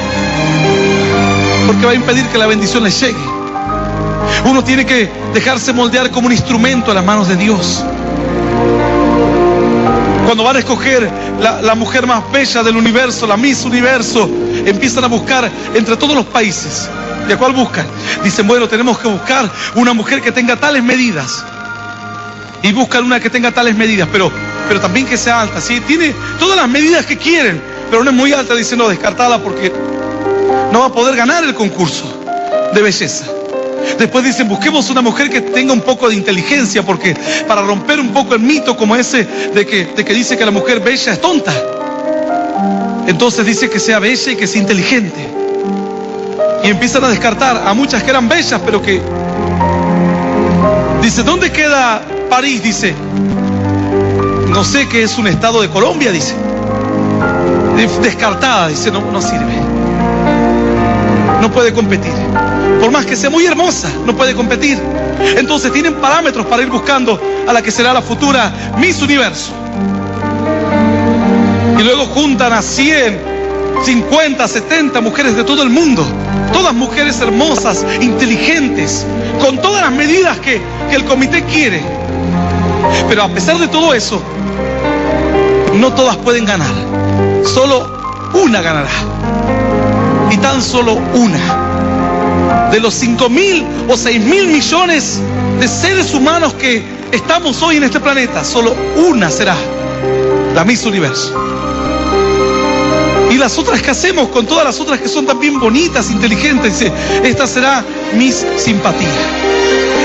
porque va a impedir que la bendición les llegue. Uno tiene que dejarse moldear como un instrumento a las manos de Dios. Cuando van a escoger la mujer más bella del universo, la Miss Universo, empiezan a buscar entre todos los países. ¿Y a cuál buscan? Dicen, bueno, tenemos que buscar una mujer que tenga tales medidas. Y buscan una que tenga tales medidas, pero también que sea alta, ¿sí? Tiene todas las medidas que quieren, pero no es muy alta. Dicen, no, descartada porque no va a poder ganar el concurso de belleza. Después dicen, busquemos una mujer que tenga un poco de inteligencia, porque para romper un poco el mito como ese de que dice que la mujer bella es tonta. Entonces dice que sea bella y que sea inteligente. Y empiezan a descartar a muchas que eran bellas, pero que... Dice, ¿dónde queda París? Dice, no sé, que es un estado de Colombia, dice. Descartada, dice, no sirve. No puede competir. Por más que sea muy hermosa, no puede competir. Entonces tienen parámetros para ir buscando a la que será la futura Miss Universo. Y luego juntan a 100, 50, 70 mujeres de todo el mundo. Todas mujeres hermosas, inteligentes, con todas las medidas que el comité quiere. Pero a pesar de todo eso, no todas pueden ganar. Solo una ganará. Y tan solo una. De los 5.000 o 6.000 millones de seres humanos que estamos hoy en este planeta, solo una será la Miss Universo. Y las otras que hacemos con todas las otras que son también bonitas, inteligentes, dice, esta será Miss Simpatía.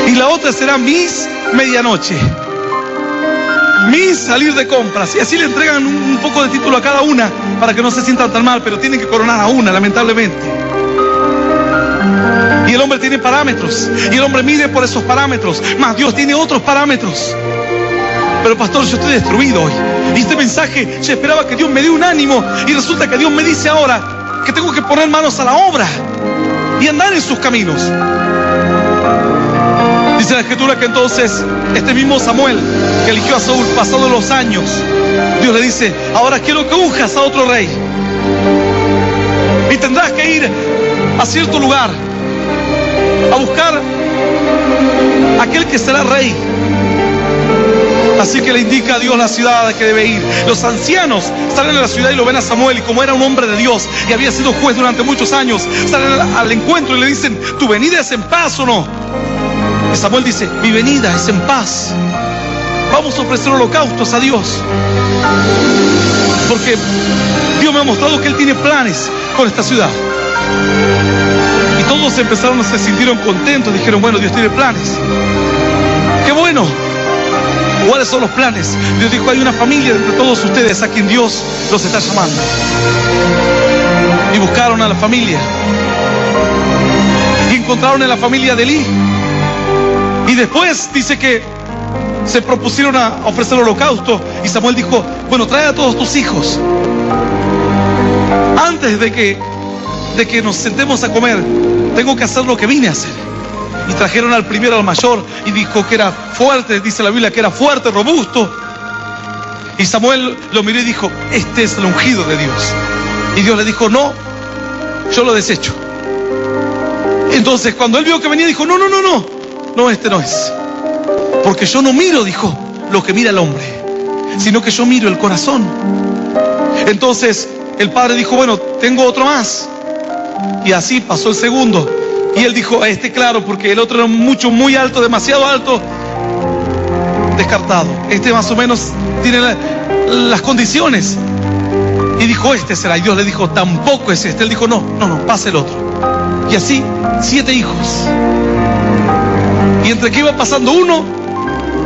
Y la otra será Miss Medianoche. Miss Salir de Compras. Y así le entregan un poco de título a cada una para que no se sientan tan mal, pero tienen que coronar a una, lamentablemente. Y el hombre tiene parámetros. Y el hombre mide por esos parámetros. Más Dios tiene otros parámetros. Pero pastor, yo estoy destruido hoy. Y este mensaje, yo esperaba que Dios me dé un ánimo. Y resulta que Dios me dice ahora que tengo que poner manos a la obra y andar en sus caminos. Dice la Escritura que entonces este mismo Samuel que eligió a Saúl, pasados los años, Dios le dice, ahora quiero que unjas a otro rey. Y tendrás que ir a cierto lugar a buscar aquel que será rey. Así que le indica a Dios la ciudad a la que debe ir. Los ancianos salen a la ciudad y lo ven a Samuel, y como era un hombre de Dios y había sido juez durante muchos años, salen al encuentro y le dicen, ¿tu venida es en paz o no? Y Samuel dice, mi venida es en paz. Vamos a ofrecer holocaustos a Dios, porque Dios me ha mostrado que Él tiene planes con esta ciudad. Y todos se sintieron contentos, dijeron, bueno, Dios tiene planes. ¡Qué bueno! ¿Cuáles son los planes? Dios dijo, hay una familia entre todos ustedes a quien Dios los está llamando. Y buscaron a la familia. Y encontraron en la familia de Elí. Y después dice que se propusieron a ofrecer holocausto. Y Samuel dijo, bueno, trae a todos tus hijos. Antes de que nos sentemos a comer, tengo que hacer lo que vine a hacer. Y trajeron al primero, al mayor, y dijo que era fuerte, dice la Biblia que era fuerte, robusto. Y Samuel lo miró y dijo, este es el ungido de Dios. Y Dios le dijo, no, yo lo desecho. Entonces cuando él vio que venía, dijo, no, este no es. Porque yo no miro, dijo, lo que mira el hombre, sino que yo miro el corazón. Entonces el padre dijo, bueno, tengo otro más. Y así pasó el segundo. Y él dijo, este claro, porque el otro era muy alto, demasiado alto, descartado. Este más o menos tiene las condiciones. Y dijo, este será. Y Dios le dijo, tampoco es este. Él dijo, no, pasa el otro. Y así, 7 hijos. Y entre que iba pasando uno,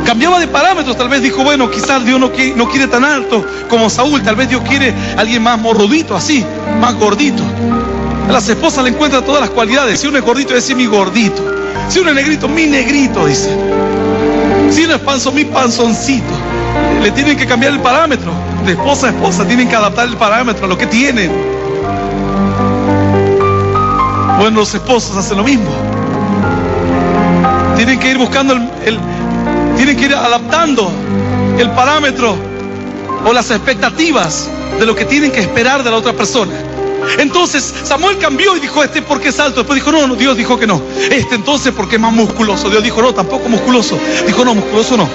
cambiaba de parámetros. Tal vez dijo, bueno, quizás Dios no quiere tan alto como Saúl. Tal vez Dios quiere a alguien más morrudito, así, más gordito. A las esposas le encuentran todas las cualidades. Si uno es gordito, dice mi gordito. Si uno es negrito, mi negrito, dice. Si uno es panzón, mi panzoncito. Le tienen que cambiar el parámetro. De esposa a esposa tienen que adaptar el parámetro a lo que tienen. Bueno, los esposos hacen lo mismo. Tienen que ir buscando tienen que ir adaptando el parámetro o las expectativas de lo que tienen que esperar de la otra persona. Entonces Samuel cambió y dijo, este porque es alto. Después dijo, no, Dios dijo que no. Este entonces porque es más musculoso. Dios dijo, no, tampoco musculoso. Dijo, no, musculoso no.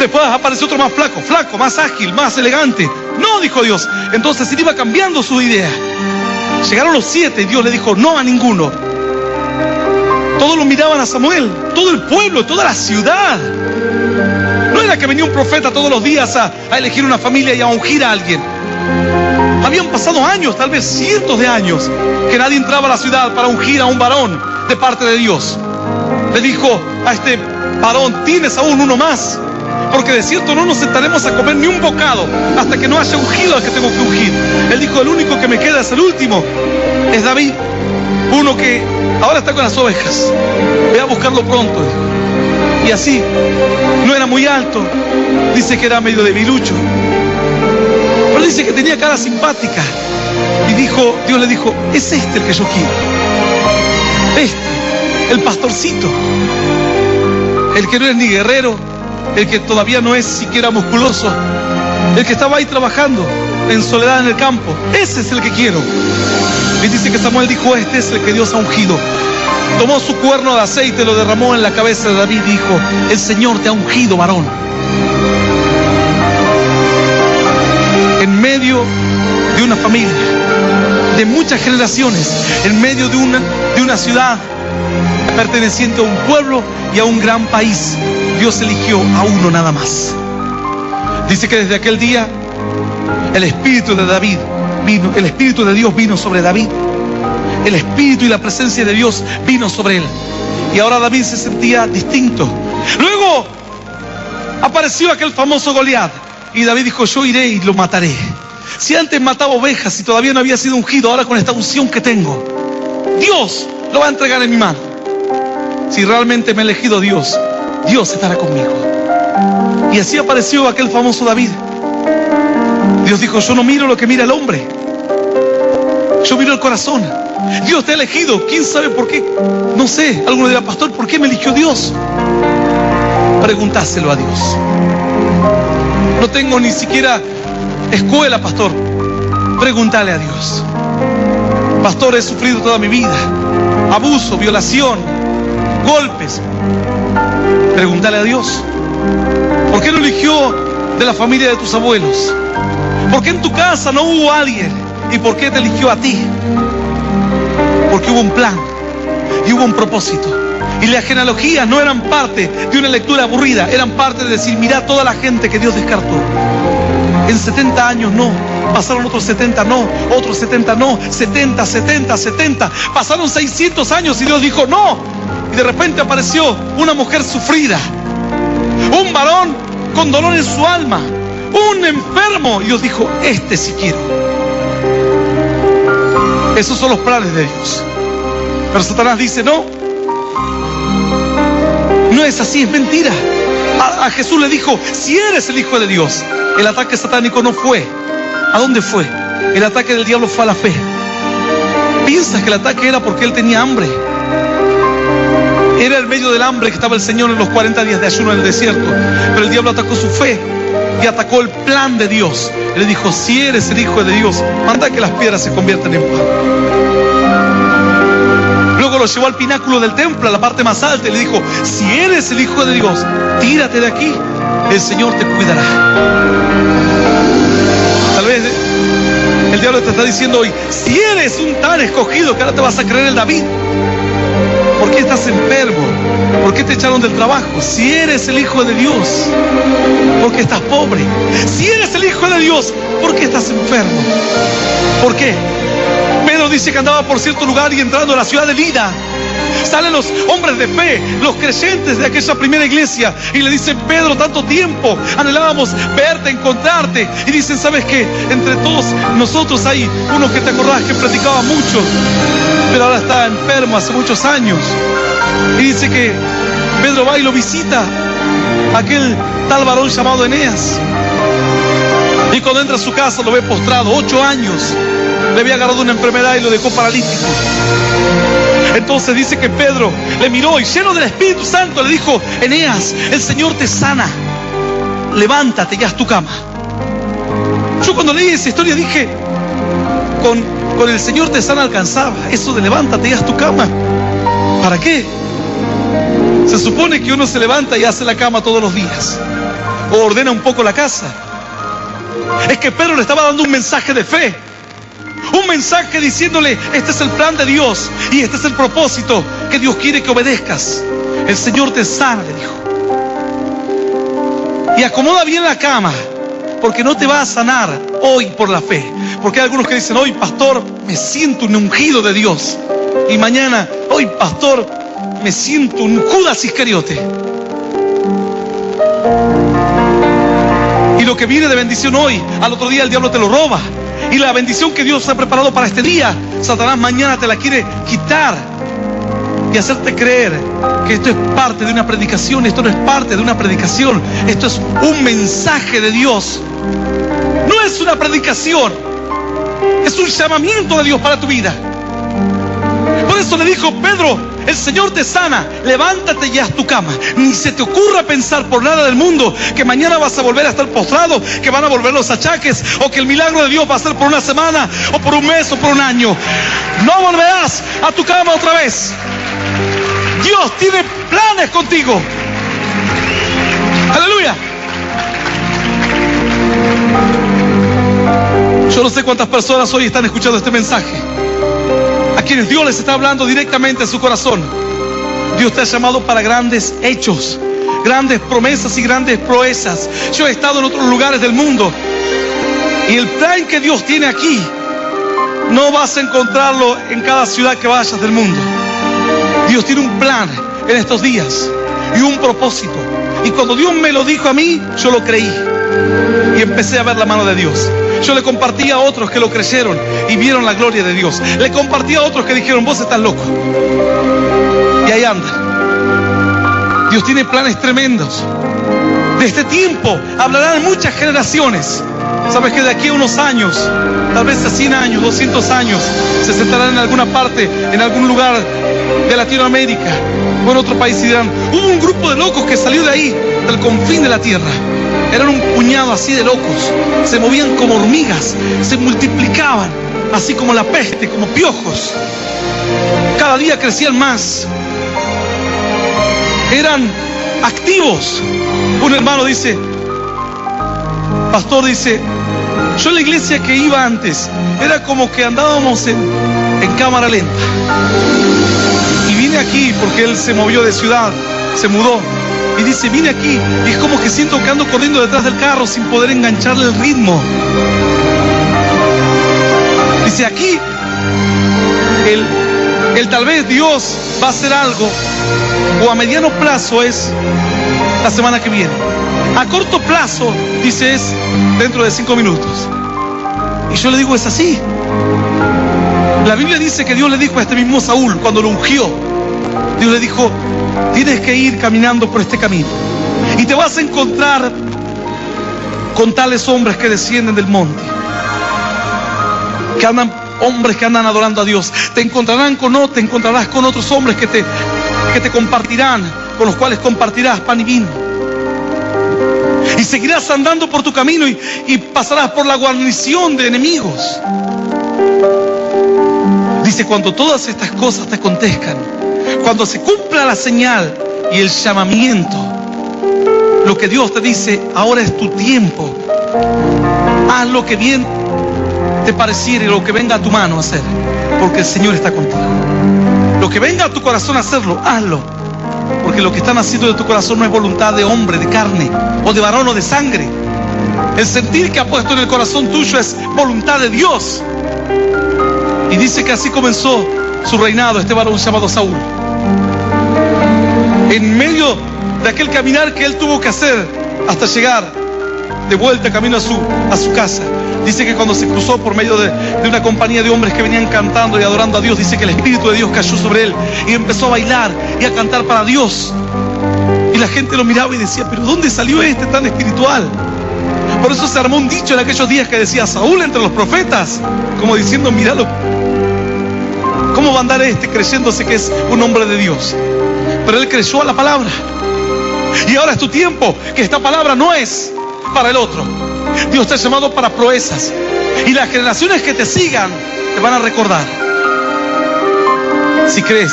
Después apareció otro más flaco, más ágil, más elegante. No, dijo Dios. Entonces él iba cambiando su idea. Llegaron los 7 y Dios le dijo, no a ninguno. Todos lo miraban a Samuel, todo el pueblo, toda la ciudad. No era que venía un profeta todos los días a elegir una familia y a ungir a alguien. Habían pasado años, tal vez cientos de años, que nadie entraba a la ciudad para ungir a un varón de parte de Dios. Le dijo a este varón, tienes aún uno más, porque de cierto no nos sentaremos a comer ni un bocado hasta que no haya ungido al que tengo que ungir. Él dijo, el único que me queda es el último, es David, uno que ahora está con las ovejas. Ve a buscarlo pronto, dijo. Y así, no era muy alto, dice que era medio debilucho, pero dice que tenía cara simpática. Y Dios le dijo, es este el que yo quiero. Este, el pastorcito. El que no es ni guerrero, el que todavía no es siquiera musculoso, el que estaba ahí trabajando en soledad en el campo. Ese es el que quiero. Y dice que Samuel dijo, este es el que Dios ha ungido. Tomó su cuerno de aceite, lo derramó en la cabeza de David y dijo, el Señor te ha ungido, varón. En medio de una familia, de muchas generaciones, en medio de una ciudad perteneciente a un pueblo y a un gran país. Dios eligió a uno nada más. Dice que desde aquel día el Espíritu de David vino, el Espíritu de Dios vino sobre David. El Espíritu y la presencia de Dios vino sobre él. Y ahora David se sentía distinto. Luego apareció aquel famoso Goliat. Y David dijo, yo iré y lo mataré. Si antes mataba ovejas y todavía no había sido ungido, ahora con esta unción que tengo, Dios lo va a entregar en mi mano. Si realmente me ha elegido Dios, Dios estará conmigo. Y así apareció aquel famoso David. Dios dijo, yo no miro lo que mira el hombre, yo miro el corazón. Dios te ha elegido, quién sabe por qué. No sé, alguno dirá, pastor, ¿por qué me eligió Dios? Preguntáselo a Dios. No tengo ni siquiera escuela, pastor. Pregúntale a Dios. Pastor, he sufrido toda mi vida abuso, violación, golpes. Pregúntale a Dios. ¿Por qué no eligió de la familia de tus abuelos? ¿Por qué en tu casa no hubo alguien? ¿Y por qué te eligió a ti? Porque hubo un plan y hubo un propósito. Y las genealogías no eran parte de una lectura aburrida, eran parte de decir, mirá toda la gente que Dios descartó. En 70 años no, pasaron otros 70 no, otros 70 no, 70, 70, 70. Pasaron 600 años y Dios dijo no. Y de repente apareció una mujer sufrida, un varón con dolor en su alma, un enfermo. Y Dios dijo, este sí quiero. Esos son los planes de Dios. Pero Satanás dice, no, no es así, es mentira. A Jesús le dijo, si eres el Hijo de Dios. El ataque satánico no fue. ¿A dónde fue? El ataque del diablo fue a la fe. ¿Piensas que el ataque era porque él tenía hambre? Era en medio del hambre que estaba el Señor en los 40 días de ayuno en el desierto. Pero el diablo atacó su fe y atacó el plan de Dios. Él le dijo, si eres el Hijo de Dios, manda que las piedras se conviertan en pan. Luego lo llevó al pináculo del templo, a la parte más alta, y le dijo, si eres el Hijo de Dios, tírate de aquí, el Señor te cuidará. Tal vez el diablo te está diciendo hoy, si eres un tan escogido que ahora te vas a creer el David, ¿por qué estás enfermo? ¿Por qué te echaron del trabajo? Si eres el Hijo de Dios, ¿por qué estás pobre? Si eres el Hijo de Dios, ¿por qué estás enfermo? ¿Por qué? Pedro dice que andaba por cierto lugar y entrando a la ciudad de Lida, salen los hombres de fe, los creyentes de aquella primera iglesia, y le dicen, Pedro, tanto tiempo anhelábamos verte, encontrarte. Y dicen, ¿sabes qué? Entre todos nosotros hay uno que te acordás que predicaba mucho, pero ahora está enfermo hace muchos años. Y dice que Pedro va y lo visita, aquel tal varón llamado Eneas. Y cuando entra a su casa lo ve postrado, 8 años. Le había agarrado una enfermedad y lo dejó paralítico. Entonces dice que Pedro le miró y lleno del Espíritu Santo le dijo, Eneas, el Señor te sana, levántate y haz tu cama. Yo cuando leí esa historia dije, con el Señor te sana alcanzaba. Eso de levántate y haz tu cama, ¿para qué? Se supone que uno se levanta y hace la cama todos los días, o ordena un poco la casa. Es que Pedro le estaba dando un mensaje de fe, un mensaje diciéndole, este es el plan de Dios y este es el propósito que Dios quiere que obedezcas. El Señor te sana, le dijo. Y acomoda bien la cama, porque no te va a sanar hoy por la fe. Porque hay algunos que dicen, hoy pastor, me siento un ungido de Dios. Y mañana, hoy pastor, me siento un Judas Iscariote. Y lo que viene de bendición hoy, al otro día el diablo te lo roba. Y la bendición que Dios ha preparado para este día, Satanás mañana te la quiere quitar y hacerte creer que esto es parte de una predicación. Esto no es parte de una predicación, esto es un mensaje de Dios. No es una predicación, es un llamamiento de Dios para tu vida. Por eso le dijo, Pedro, el Señor te sana, levántate y haz tu cama. Ni se te ocurra pensar por nada del mundo que mañana vas a volver a estar postrado, que van a volver los achaques, o que el milagro de Dios va a ser por una semana, o por un mes, o por un año. No volverás a tu cama otra vez. Dios tiene planes contigo. Aleluya. Yo no sé cuántas personas hoy están escuchando este mensaje, a quienes Dios les está hablando directamente a su corazón. Dios te ha llamado para grandes hechos, grandes promesas y grandes proezas. Yo he estado en otros lugares del mundo y el plan que Dios tiene aquí no vas a encontrarlo en cada ciudad que vayas del mundo. Dios tiene un plan en estos días y un propósito. Y cuando Dios me lo dijo a mí, yo lo creí y empecé a ver la mano de Dios. Yo le compartí a otros que lo creyeron y vieron la gloria de Dios. Le compartí a otros que dijeron, vos estás loco. Y ahí anda. Dios tiene planes tremendos. De este tiempo hablarán muchas generaciones. Sabes que de aquí a unos años, tal vez a 100 años, 200 años, se sentarán en alguna parte, en algún lugar de Latinoamérica o en otro país y dirán, hubo un grupo de locos que salió de ahí, del confín de la tierra. Eran un puñado así de locos, se movían como hormigas, se multiplicaban, así como la peste, como piojos. Cada día crecían más. Eran activos. Un hermano dice, pastor, dice, yo en la iglesia que iba antes, era como que andábamos en cámara lenta. Y vine aquí porque él se movió de ciudad, se mudó. Y dice, vine aquí y es como que siento que ando corriendo detrás del carro sin poder engancharle el ritmo. Dice, aquí, el tal vez Dios va a hacer algo, o a mediano plazo es la semana que viene. A corto plazo, dice, es dentro de 5 minutos. Y yo le digo, es así. La Biblia dice que Dios le dijo a este mismo Saúl, cuando lo ungió, Dios le dijo, tienes que ir caminando por este camino. Y te vas a encontrar con tales hombres que descienden del monte. Hombres que andan adorando a Dios. Te encontrarás con otros hombres que te compartirán, con los cuales compartirás pan y vino. Y seguirás andando por tu camino y pasarás por la guarnición de enemigos. Dice, cuando todas estas cosas te acontezcan, cuando se cumpla la señal y el llamamiento, lo que Dios te dice, ahora es tu tiempo. Haz lo que bien te pareciere, lo que venga a tu mano a hacer, porque el Señor está contigo. Lo que venga a tu corazón a hacerlo, hazlo. Porque lo que está naciendo de tu corazón no es voluntad de hombre, de carne, o de varón o de sangre. El sentir que ha puesto en el corazón tuyo es voluntad de Dios. Y dice que así comenzó su reinado este varón llamado Saúl. En medio de aquel caminar que él tuvo que hacer hasta llegar de vuelta camino a su casa. Dice que cuando se cruzó por medio de una compañía de hombres que venían cantando y adorando a Dios, dice que el Espíritu de Dios cayó sobre él y empezó a bailar y a cantar para Dios. Y la gente lo miraba y decía, pero ¿dónde salió este tan espiritual? Por eso se armó un dicho en aquellos días que decía, Saúl entre los profetas, como diciendo, míralo, ¿cómo va a andar este creyéndose que es un hombre de Dios? Pero él creyó a la palabra. Y ahora es tu tiempo, que esta palabra no es para el otro. Dios te ha llamado para proezas. Y las generaciones que te sigan te van a recordar. Si crees.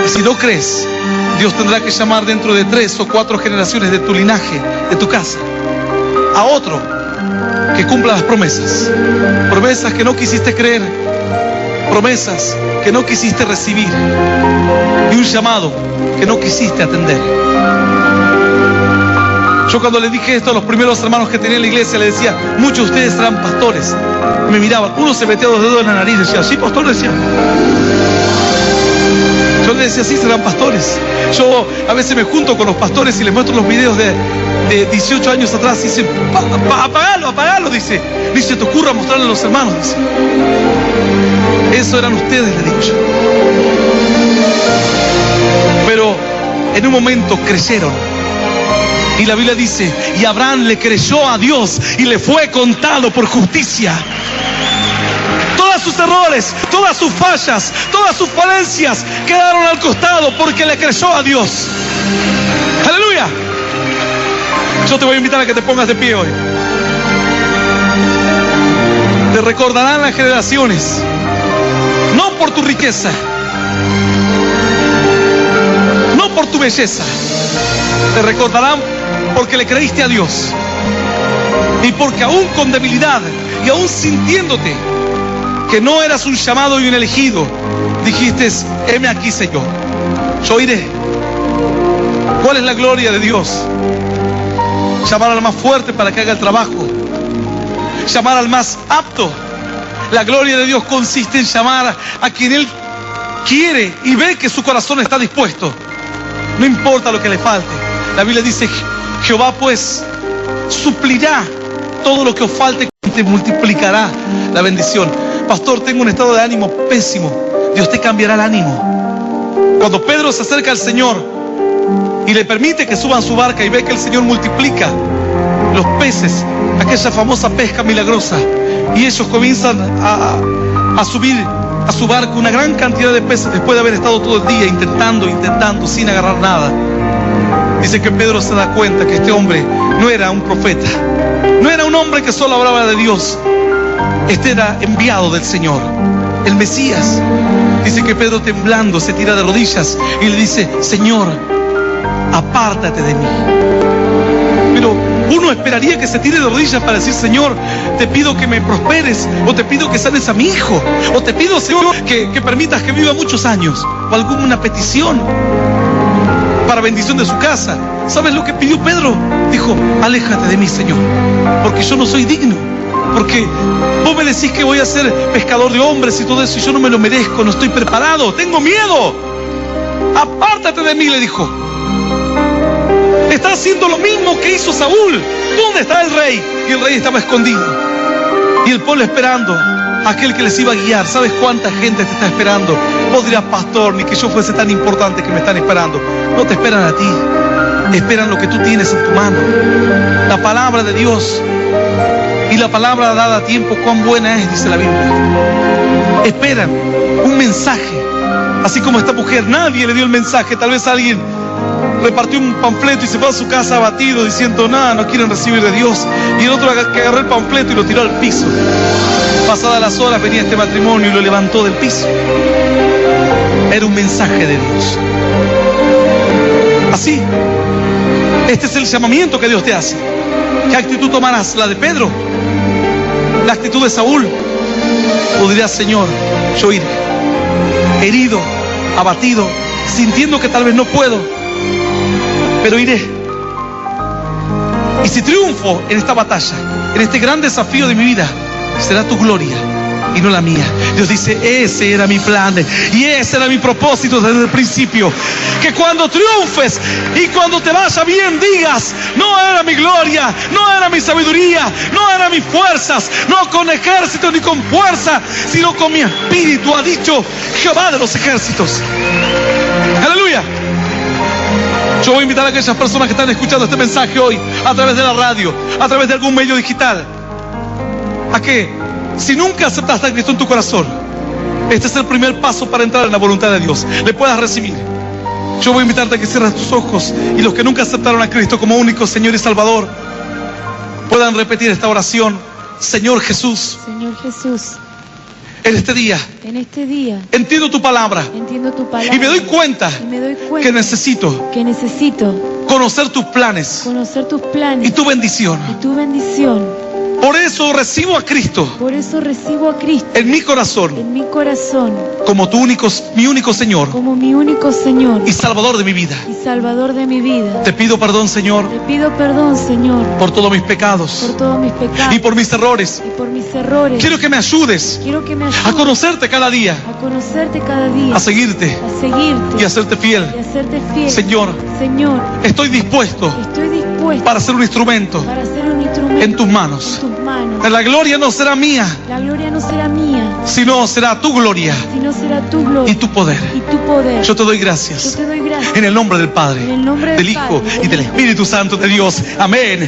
Y si no crees, Dios tendrá que llamar dentro de 3 o 4 generaciones de tu linaje, de tu casa, a otro que cumpla las promesas. Promesas que no quisiste creer. Promesas que no quisiste recibir. Y un llamado que no quisiste atender. Yo cuando le dije esto a los primeros hermanos que tenía en la iglesia, le decía, muchos de ustedes serán pastores. Y me miraban, uno se metía los dedos en la nariz y decía, sí, pastor, decía. Yo le decía, sí, serán pastores. Yo a veces me junto con los pastores y les muestro los videos de 18 años atrás y dicen, apagalo, dice. Ni se te ocurra mostrarle a los hermanos, dice. Eso eran ustedes, le digo yo. Pero en un momento creyeron. Y la Biblia dice, y Abraham le creyó a Dios y le fue contado por justicia. Todos sus errores, todas sus fallas, todas sus falencias quedaron al costado porque le creyó a Dios. ¡Aleluya! Yo te voy a invitar a que te pongas de pie hoy. Te recordarán las generaciones, no por tu riqueza, no por tu belleza. Te recordarán porque le creíste a Dios. Y porque aún con debilidad y aún sintiéndote que no eras un llamado y un elegido, dijiste, heme aquí, Señor, yo iré. ¿Cuál es la gloria de Dios? Llamar al más fuerte para que haga el trabajo, llamar al más apto. La gloria de Dios consiste en llamar a quien Él quiere y ve que su corazón está dispuesto, no importa lo que le falte. La Biblia dice, Jehová pues suplirá todo lo que os falte y te multiplicará la bendición. Pastor, tengo un estado de ánimo pésimo. Dios te cambiará el ánimo. Cuando Pedro se acerca al Señor y le permite que suban su barca y ve que el Señor multiplica los peces, aquella famosa pesca milagrosa, y ellos comienzan a subir a su barco una gran cantidad de peces después de haber estado todo el día intentando sin agarrar nada. Dice que Pedro se da cuenta que este hombre no era un profeta, no era un hombre que solo hablaba de Dios. Este era enviado del Señor, el Mesías. Dice que Pedro, temblando, se tira de rodillas y le dice, Señor, apártate de mí. Pero uno esperaría que se tire de rodillas para decir, Señor, te pido que me prosperes, o te pido que sanes a mi hijo, o te pido, Señor, que permitas que viva muchos años, o alguna petición para bendición de su casa. ¿Sabes lo que pidió Pedro? Dijo, aléjate de mí, Señor, porque yo no soy digno, porque vos me decís que voy a ser pescador de hombres y todo eso, y yo no me lo merezco, no estoy preparado, tengo miedo. Apártate de mí, le dijo. Está haciendo lo mismo que hizo Saúl. ¿Dónde está el rey? Y el rey estaba escondido, y el pueblo esperando a aquel que les iba a guiar. ¿Sabes cuánta gente te está esperando? Vos dirás, pastor, ni que yo fuese tan importante que me están esperando. No te esperan a ti, esperan lo que tú tienes en tu mano, la palabra de Dios. Y la palabra dada a tiempo, cuán buena es, dice la Biblia. Esperan un mensaje, así como esta mujer. Nadie le dio el mensaje. Tal vez alguien repartió un panfleto y se fue a su casa abatido diciendo, nada, no quieren recibir de Dios. Y el otro que agarró el panfleto y lo tiró al piso. Pasadas las horas venía este matrimonio y lo levantó del piso. Era un mensaje de Dios. Así, este es el llamamiento que Dios te hace. ¿Qué actitud tomarás? ¿La de Pedro? ¿La actitud de Saúl? ¿O dirás, Señor, yo iré, herido, abatido, sintiendo que tal vez no puedo, pero iré? Y si triunfo en esta batalla, en este gran desafío de mi vida, será tu gloria y no la mía. Dios dice, ese era mi plan y ese era mi propósito desde el principio. Que cuando triunfes y cuando te vaya bien digas, no era mi gloria, no era mi sabiduría, no eran mis fuerzas, no con ejército ni con fuerza, sino con mi espíritu, ha dicho Jehová de los ejércitos. Aleluya. Yo voy a invitar a aquellas personas que están escuchando este mensaje hoy a través de la radio, a través de algún medio digital, a que si nunca aceptaste a Cristo en tu corazón, este es el primer paso para entrar en la voluntad de Dios, le puedas recibir. Yo voy a invitarte a que cierres tus ojos y los que nunca aceptaron a Cristo como único Señor y Salvador puedan repetir esta oración. Señor Jesús, Señor Jesús, en este día entiendo tu palabra y me doy cuenta que necesito conocer tus planes y tu bendición. Por eso recibo a Cristo en mi corazón como mi único Señor y Salvador de mi vida. Te pido perdón, Señor, por todos mis pecados y por mis errores. Quiero que me ayudes a conocerte cada día, a seguirte y a serte fiel. Señor, estoy dispuesto para ser un instrumento en tus manos. La gloria no será mía, sino será tu gloria y tu poder. Yo te doy gracias en el nombre del Padre, del Hijo y del Espíritu Santo de Dios. Amén.